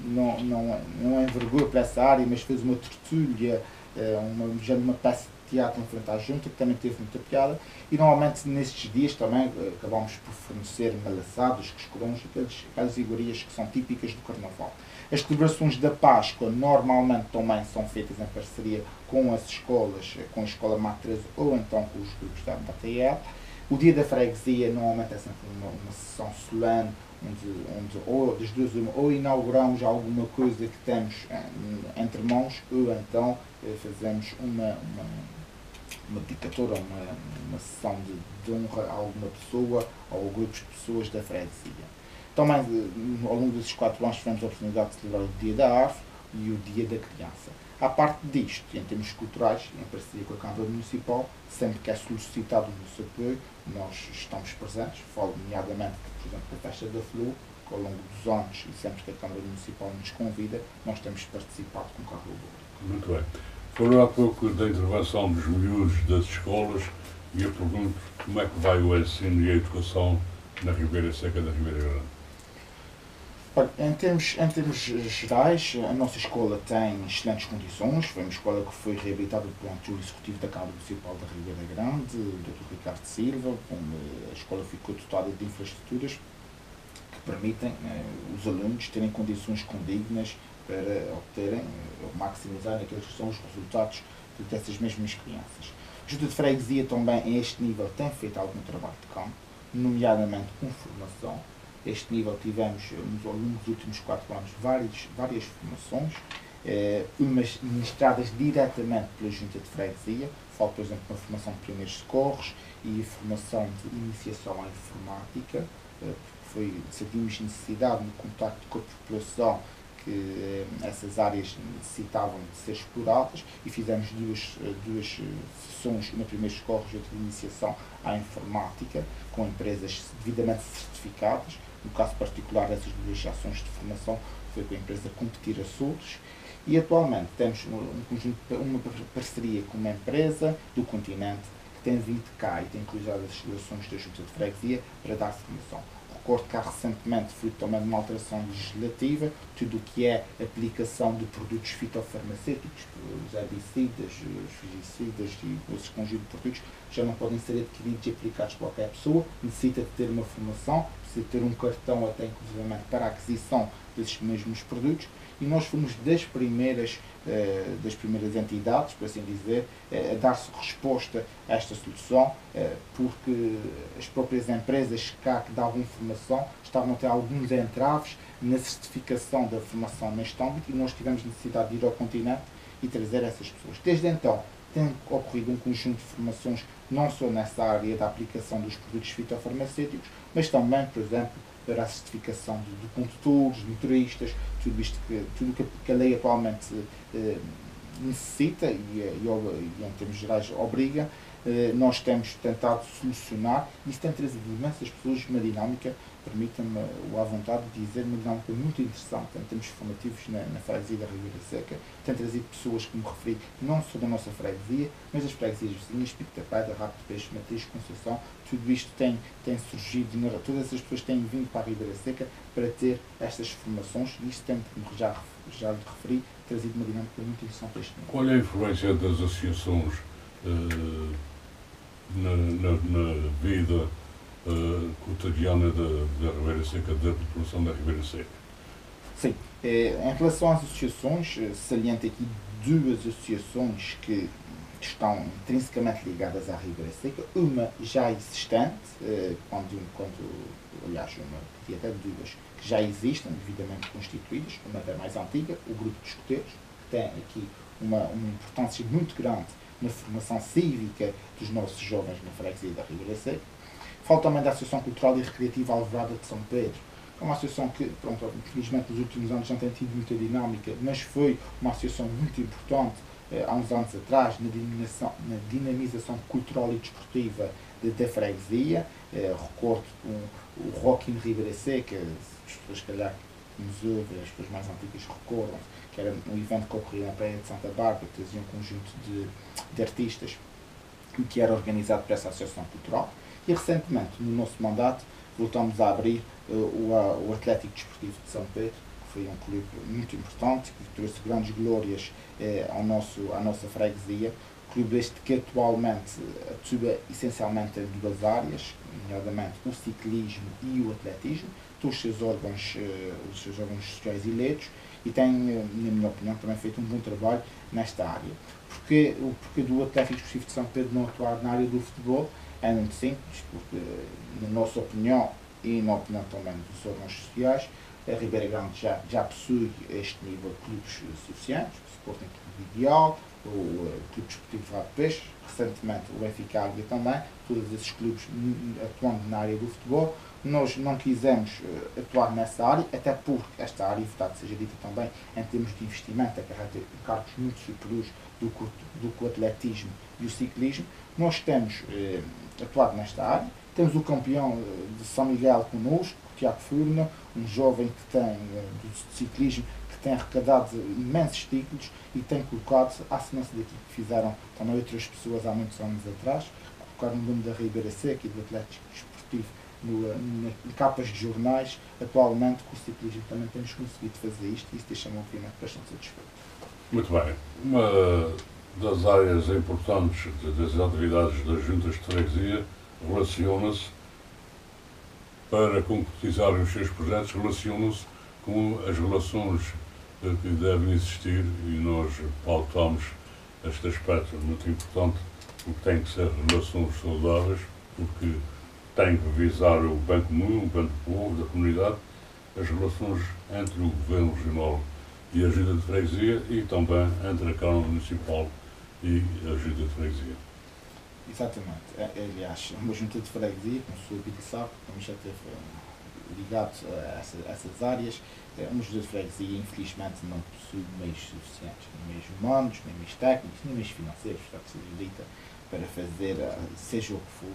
não envergonhou por essa área, mas fez uma tertúlia, uma peça de teatro em frente à Junta, que também teve muita piada, e normalmente nestes dias também acabamos por fornecer malaçados, coscorões, aquelas iguarias que são típicas do Carnaval. As celebrações da Páscoa normalmente também são feitas em parceria com as escolas, com a Escola Madre Teresa ou então com os grupos da ATL. O Dia da Freguesia normalmente é sempre uma sessão solene, onde ou das duas uma, ou inauguramos alguma coisa que temos entre mãos, ou então fazemos uma dedicatória, uma sessão de honra a alguma pessoa ou grupos de pessoas da freguesia. Também, ao longo desses 4 anos, tivemos a oportunidade de celebrar o Dia da Árvore e o Dia da Criança. À parte disto, em termos culturais, em parceria com a Câmara Municipal, sempre que é solicitado o nosso apoio, nós estamos presentes. Falo nomeadamente, por exemplo, da Festa da Flor, que ao longo dos anos, e sempre que a Câmara Municipal nos convida, nós temos participado com o carro público. Muito bem. Falou há pouco da intervenção dos miúdos das escolas, e eu pergunto como é que vai o ensino e a educação na Ribeira Seca da Ribeira Grande. Em termos gerais, a nossa escola tem excelentes condições. Foi uma escola que foi reabilitada pelo antigo executivo da Câmara Municipal da Ribeira Grande, o Dr. Ricardo Silva, onde a escola ficou dotada de infraestruturas que permitem os alunos terem condições condignas para obterem ou maximizarem aqueles que são os resultados dessas mesmas crianças. A Junta de Freguesia também, a este nível, tem feito algum trabalho de campo, nomeadamente com formação. A este nível tivemos, ao longo dos últimos 4 anos, várias formações, umas ministradas diretamente pela Junta de Freguesia. Falo, por exemplo, na formação de primeiros socorros e a formação de iniciação à informática, porque sentimos necessidade no contacto com a população que essas áreas necessitavam de ser exploradas, e fizemos duas sessões, uma de primeiros socorros e outra de iniciação à informática, com empresas devidamente certificadas. No caso particular dessas 2 ações de formação foi com a empresa Competir Açudes, e atualmente temos uma parceria com uma empresa do continente que tem vindo cá e tem utilizado as instalações da Junta de Freguesia para dar formação. Recordo que há recentemente, fruto também de uma alteração legislativa, tudo o que é aplicação de produtos fitofarmacêuticos, os herbicidas, os fungicidas e outros conjuntos de produtos, já não podem ser adquiridos e aplicados por qualquer pessoa, necessita de ter uma formação, precisa ter um cartão até inclusivamente para a aquisição desses mesmos produtos, e nós fomos das primeiras entidades, por assim dizer, a dar-se resposta a esta solução, porque as próprias empresas cá que davam formação estavam a ter alguns entraves na certificação da formação neste âmbito, e nós tivemos necessidade de ir ao continente e trazer essas pessoas. Desde então, tem ocorrido um conjunto de formações, não só nessa área da aplicação dos produtos fitofarmacêuticos, mas também, por exemplo, para a certificação de condutores, de motoristas, tudo que a lei atualmente necessita e em termos gerais obriga, nós temos tentado solucionar, e isso tem trazido imensas pessoas, uma dinâmica, permitam-me à vontade de dizer, uma dinâmica muito interessante em termos formativos na freguesia da Ribeira Seca. Tem trazido pessoas, como referi, não só da nossa freguesia, mas das freguesias vizinhas, Pico da Pedra, Rabo de Peixe, Matriz, Conceição. Tudo isto tem surgido, todas essas pessoas têm vindo para a Ribeira Seca para ter estas formações, e isto tem, como já lhe referi, trazido uma dinâmica muito interessante a este momento. Qual é a influência das associações na vida cotidiana da Ribeira Seca, da população da Ribeira Seca? Sim, em relação às associações, saliento aqui duas associações que estão intrinsecamente ligadas à Ribeira Seca, uma já existente, aliás, uma e até duas que já existem, devidamente constituídas, uma da mais antiga, o Grupo de Escoteiros, que tem aqui uma importância muito grande na formação cívica dos nossos jovens na freguesia da Ribeira Seca. Falo também da Associação Cultural e Recreativa Alvorada de São Pedro, que é uma associação que, pronto, infelizmente nos últimos anos não tem tido muita dinâmica, mas foi uma associação muito importante há uns anos atrás na dinamização cultural e desportiva da freguesia. Recordo o Rock in Ribeira Seca, as pessoas, se calhar, nos ouvem, as pessoas mais antigas recordam, que era um evento que ocorria na Praia de Santa Bárbara, que trazia um conjunto de artistas e que era organizado por essa associação cultural. E recentemente, no nosso mandato, voltamos a abrir o Atlético Desportivo de São Pedro, que foi um clube muito importante, que trouxe grandes glórias à nossa freguesia. Clube este que atualmente atua essencialmente em duas áreas, nomeadamente o ciclismo e o atletismo, todos os seus órgãos sociais eleitos, e tem, na minha opinião, também feito um bom trabalho nesta área. Porque o porquê do Atlético Desportivo de São Pedro não atuar na área do futebol é muito simples, porque, na nossa opinião e na opinião também dos órgãos sociais, a Ribeira Grande já possui este nível de clubes suficientes, o Sporting Clube Ideal, o Clube Desportivo Rabo de Peixe, recentemente o Benfica Águia também, todos esses clubes atuando na área do futebol. Nós não quisemos atuar nessa área, até porque esta área, verdade seja dita também, em termos de investimento, acarreta cargos muito superiores do que o atletismo e o ciclismo. Nós temos atuado nesta área, temos o campeão de São Miguel connosco, o Tiago Furna, um jovem que tem, do ciclismo, que tem arrecadado imensos títulos e tem colocado, à semelhança daquilo que fizeram também outras pessoas há muitos anos atrás, colocaram o nome da Ribeira Seca e do Atlético Desportivo em capas de jornais. Atualmente, com o ciclismo também temos conseguido fazer isto e isso deixa-me obviamente bastante satisfeito. Muito bem. Uma das áreas importantes das atividades das juntas de freguesia relaciona-se, para concretizarem os seus projetos, relacionam-se com as relações que devem existir, e nós pautamos este aspecto muito importante, porque tem que ser relações saudáveis, porque tem que visar o bem comum, o bem do povo, da comunidade, as relações entre o governo regional e a junta de freguesia e também entre a Câmara Municipal e a junta de freguesia. Exatamente. Aliás, uma junta de freguesia, como o Sr. sabe, como já esteve ligado a essas áreas, uma junta de freguesia, infelizmente, não possui meios suficientes, nem meios humanos, nem meios técnicos, nem meios financeiros, para que seja dita, para fazer, seja o que for.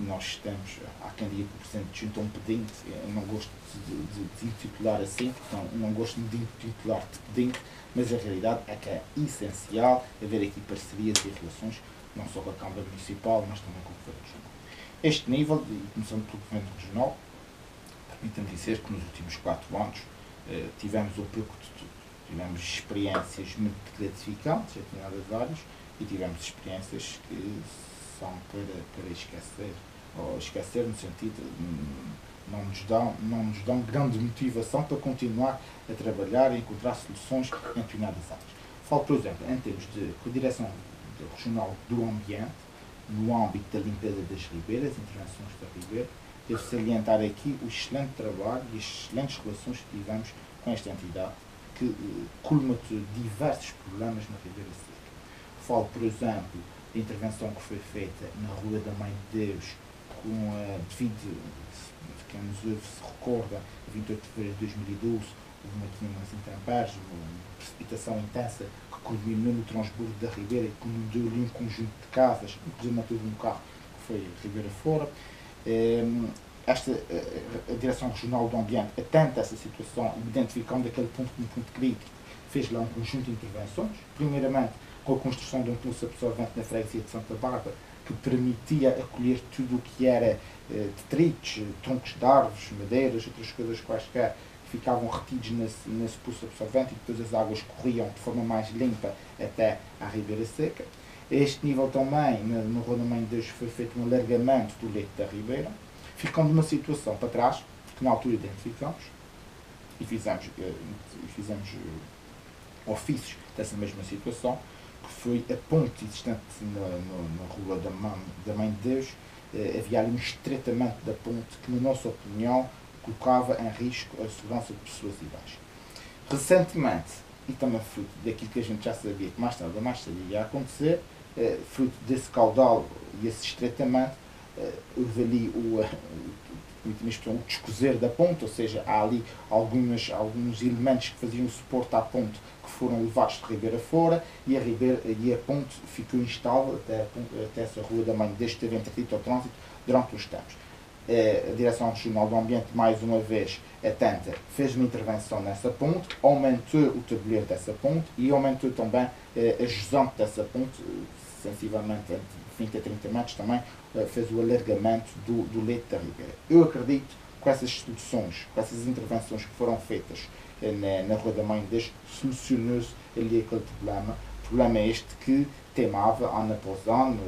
Nós temos, há quem diga que o Presidente junta um pedinte, eu não gosto de intitular assim, não gosto de intitular de pedinte, mas a realidade é que é essencial haver aqui parcerias e relações, não só com a Câmara Municipal, mas também com o Governo Regional. Este nível, e começando pelo Governo Regional, permita-me dizer que nos últimos 4 anos tivemos um pouco de tudo. Tivemos experiências muito gratificantes em determinadas áreas e tivemos experiências que são para esquecer, ou esquecer no sentido de não nos dão grande motivação para continuar a trabalhar e encontrar soluções em determinadas áreas. Falo, por exemplo, em termos de coordenação regional do ambiente, no âmbito da limpeza das ribeiras, intervenções da ribeira, devo salientar aqui o excelente trabalho e as excelentes relações que tivemos com esta entidade, que colmatou diversos problemas na Ribeira Seca. Falo, por exemplo, da intervenção que foi feita na Rua da Mãe de Deus, devido, quem nos ouve se recorda, a 28 de fevereiro de 2012, houve aqui umas intempéries, uma precipitação intensa que culminou no transbordo da Ribeira e que nos deu-lhe um conjunto de casas, inclusive teve um carro que foi Ribeira fora. A Direção Regional do Ambiente, atenta a essa situação, identificando aquele ponto como ponto crítico, fez lá um conjunto de intervenções. Primeiramente, com a construção de um poço absorvente na freguesia de Santa Bárbara, que permitia acolher tudo o que era detritos, troncos de árvores, madeiras, outras coisas quaisquer, que ficavam retidos nesse poço absorvente e depois as águas corriam de forma mais limpa até à Ribeira Seca. A este nível também, no Rodamém de Deus, foi feito um alargamento do leito da Ribeira, ficando numa situação para trás, que na altura identificamos, e fizemos ofícios dessa mesma situação, que foi a ponte existente na rua da Mãe de Deus. Havia ali um estreitamento da ponte que, na nossa opinião, colocava em risco a segurança de pessoas e bens. Recentemente, e também fruto daquilo que a gente já sabia que mais tarde ou mais cedo ia acontecer, fruto desse caudal e esse estreitamento, houve ali o descozer da ponte, ou seja, há ali alguns elementos que faziam suporte à ponte que foram levados de Ribeira fora e a ponte ficou instável até essa rua da Mãe de Deus, esteve interdita ao trânsito durante uns tempos. A Direção Regional do Ambiente, mais uma vez, atenta, fez uma intervenção nessa ponte, aumentou o tabuleiro dessa ponte e aumentou também a jusante dessa ponte, sensivelmente entre 20 a 30 metros também, fez o alargamento do leito da Ribeira. Eu acredito que com essas soluções, com essas intervenções que foram feitas na Rua da Mãe de Deus, solucionou-se ali aquele problema. O problema é este que temava, ano após ano,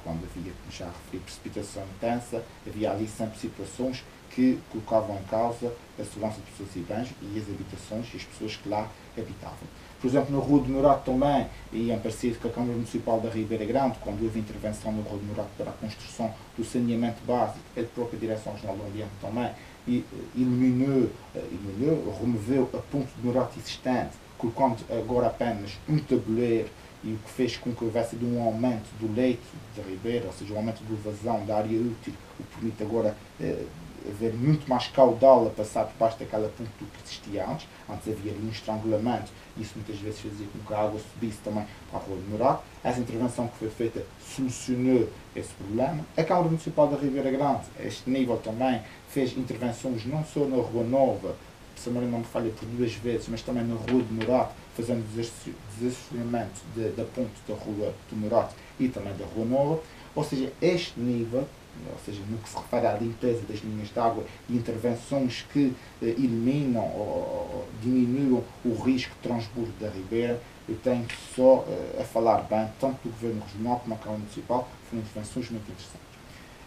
quando havia, como já referi, precipitação intensa, havia ali sempre situações que colocavam em causa a segurança de pessoas e bens e as habitações e as pessoas que lá habitavam. Por exemplo, na Rua do Morato também, e em parceria com a Câmara Municipal da Ribeira Grande, quando houve intervenção na Rua do Morato para a construção do saneamento básico, a própria Direção Regional do Ambiente também, e removeu a ponte de Morato existente, colocando agora apenas um tabuleiro, e o que fez com que houvesse um aumento do leito da Ribeira, ou seja, um aumento da evasão da área útil, o que permite agora haver muito mais caudal a passar por baixo daquela ponte do que existia antes. Antes havia ali um estrangulamento, e isso muitas vezes fazia com que a água subisse também para a Rua de Morato. Essa intervenção que foi feita solucionou esse problema. A Câmara Municipal da Ribeira Grande, a este nível também, fez intervenções não só na Rua Nova, se a memória não me falha por 2 vezes, mas também na Rua de Morato, fazendo desacionamento da ponte da Rua de Morato e também da Rua Nova. Ou seja, este nível, ou seja, no que se refere à limpeza das linhas de água e intervenções que eliminam ou diminuam o risco de transbordo da Ribeira, eu tenho só a falar bem, tanto do Governo Regional como da Câmara Municipal, foram intervenções muito interessantes.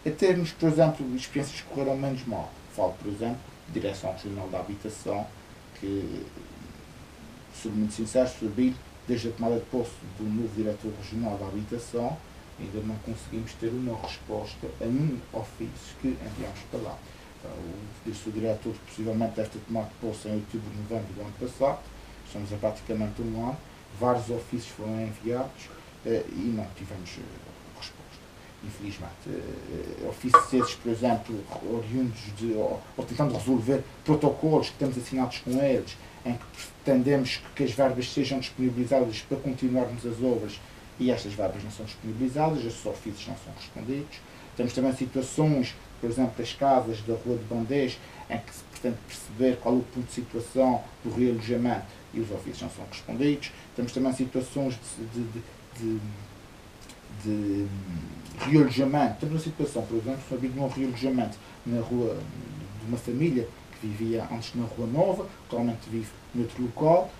Em termos, por exemplo, de experiências que correram menos mal, falo, por exemplo, da Direção Regional da Habitação, que, sou muito sincero, saber, desde a tomada de posse do novo Diretor Regional da Habitação, ainda não conseguimos ter uma resposta a um ofício que enviamos para lá. O diretor possivelmente deve ter tomado posse em outubro, novembro do ano passado, estamos a praticamente um ano, vários ofícios foram enviados e não tivemos resposta, infelizmente. Ofícios esses, por exemplo, oriundos ou tentando resolver protocolos que temos assinados com eles, em que pretendemos que as verbas sejam disponibilizadas para continuarmos as obras, e estas verbas não são disponibilizadas, estes ofícios não são respondidos. Temos também situações, por exemplo, das casas da Rua de Bandeiros, em que se pretende perceber qual é o ponto de situação do realojamento e os ofícios não são respondidos. Temos também situações de realojamento. Temos uma situação, por exemplo, sobre um realojamento na rua de uma família que vivia antes na Rua Nova, atualmente vive noutro local.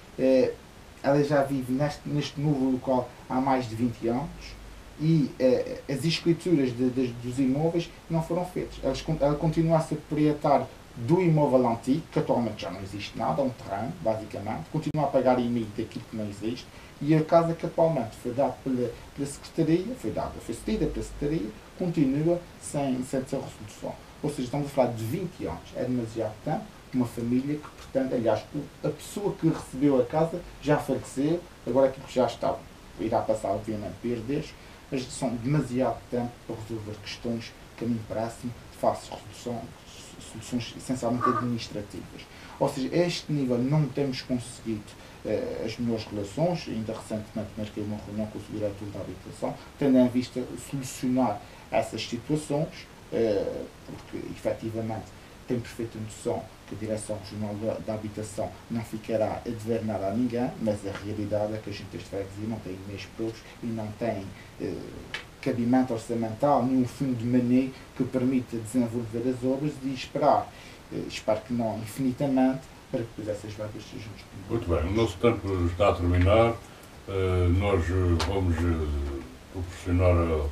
Ela já vive neste novo local há mais de 20 anos e as escrituras dos imóveis não foram feitas. Ela continua a ser proprietária do imóvel antigo, que atualmente já não existe nada, é um terreno, basicamente, continua a pagar IMI daquilo que não existe, e a casa que atualmente foi dada pela Secretaria, foi cedida pela Secretaria, continua sem ter resolução. Ou seja, estamos a falar de 20 anos, é demasiado tempo. Uma família que pretende, aliás, a pessoa que recebeu a casa já faleceu, agora aquilo que já está, irá passar obviamente para herdeiros, mas são demasiado tempo para resolver questões que a mim parece de fácil soluções essencialmente administrativas. Ou seja, a este nível não temos conseguido as melhores relações. Ainda recentemente marquei uma reunião com o diretor da habitação, tendo em vista solucionar essas situações, porque efetivamente tem perfeita noção que a Direção Regional da Habitação não ficará a dever nada a ninguém, mas a realidade é que a junta de freguesia não tem meios próprios e não tem cabimento orçamental, nenhum fundo de money que permita desenvolver as obras e esperar, espero que não infinitamente, para que depois essas verbas sejam disponíveis. Muito bem, o nosso tempo está a terminar. Nós vamos proporcionar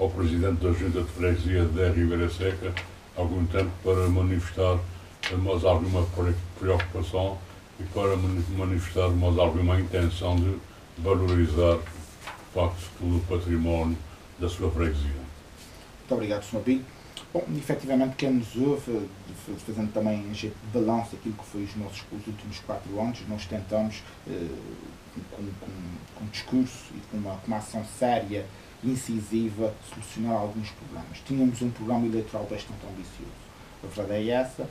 ao Presidente da Junta de Freguesia da Ribeira Seca algum tempo para manifestar mais alguma preocupação e para manifestar mais alguma intenção de valorizar, de facto, todo o património da sua freguesia. Muito obrigado, Sr. Bilho. Bom, efetivamente, quem nos ouve, fazendo também um jeito de balanço daquilo que foi os últimos 4 anos, nós tentamos, com discurso e com uma ação séria, incisiva, solucionar alguns problemas. Tínhamos um programa eleitoral bastante ambicioso. A verdade é essa.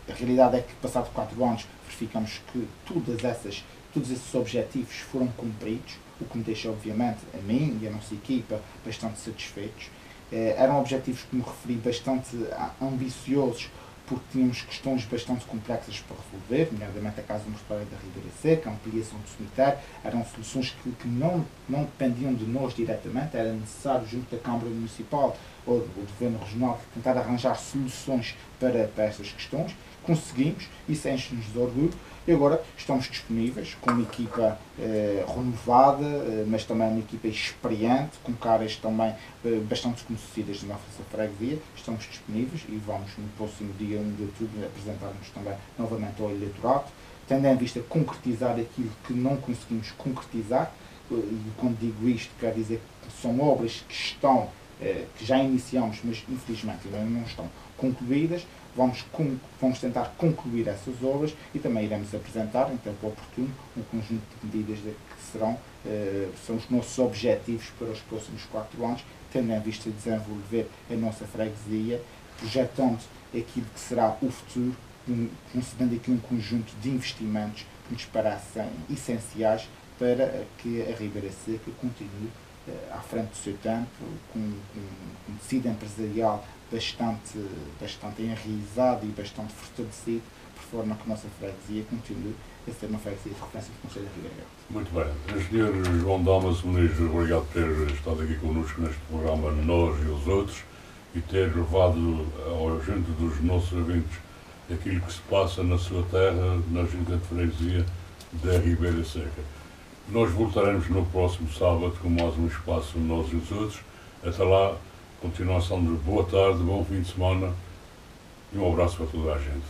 A realidade é que, passados 4 anos, verificamos que todos esses objetivos foram cumpridos, o que me deixa, obviamente, a mim e a nossa equipa bastante satisfeitos. Eram objetivos, como referi, bastante ambiciosos, porque tínhamos questões bastante complexas para resolver, nomeadamente a Casa Mortuária da Ribeira Seca, a ampliação do cemitério. Eram soluções que não dependiam de nós diretamente, era necessário, junto da Câmara Municipal ou do Governo Regional, tentar arranjar soluções para estas questões. Conseguimos, isso enche-nos de orgulho, e agora estamos disponíveis com uma equipa renovada, mas também uma equipa experiente, com caras também bastante conhecidas da nossa freguesia. Estamos disponíveis e vamos no próximo dia 1 de outubro apresentar-nos também novamente ao eleitorado, tendo em vista concretizar aquilo que não conseguimos concretizar. E quando digo isto, quero dizer que são obras que já iniciamos, mas infelizmente ainda não estão concluídas. Vamos tentar concluir essas obras e também iremos apresentar, em tempo oportuno, um conjunto de medidas que são os nossos objetivos para os próximos 4 anos, tendo em vista de desenvolver a nossa freguesia, projetando aquilo que será o futuro, concedendo aqui um conjunto de investimentos que nos parecem essenciais para que a Ribeira Seca continue à frente do seu tempo, com um tecido empresarial bastante enraizado e bastante fortalecido, por forma que a nossa freguesia continue a ser uma freguesia de referência do Conselho da Ribeira. Muito bem. Engenheiro João Damas Muniz, obrigado por ter estado aqui connosco neste programa Nós e os Outros e ter levado ao junto dos nossos ouvintes aquilo que se passa na sua terra, na Junta de Freguesia da Ribeira Seca. Nós voltaremos no próximo sábado com mais um espaço Nós e os Outros. Até lá, continuação de boa tarde, bom fim de semana e um abraço para toda a gente.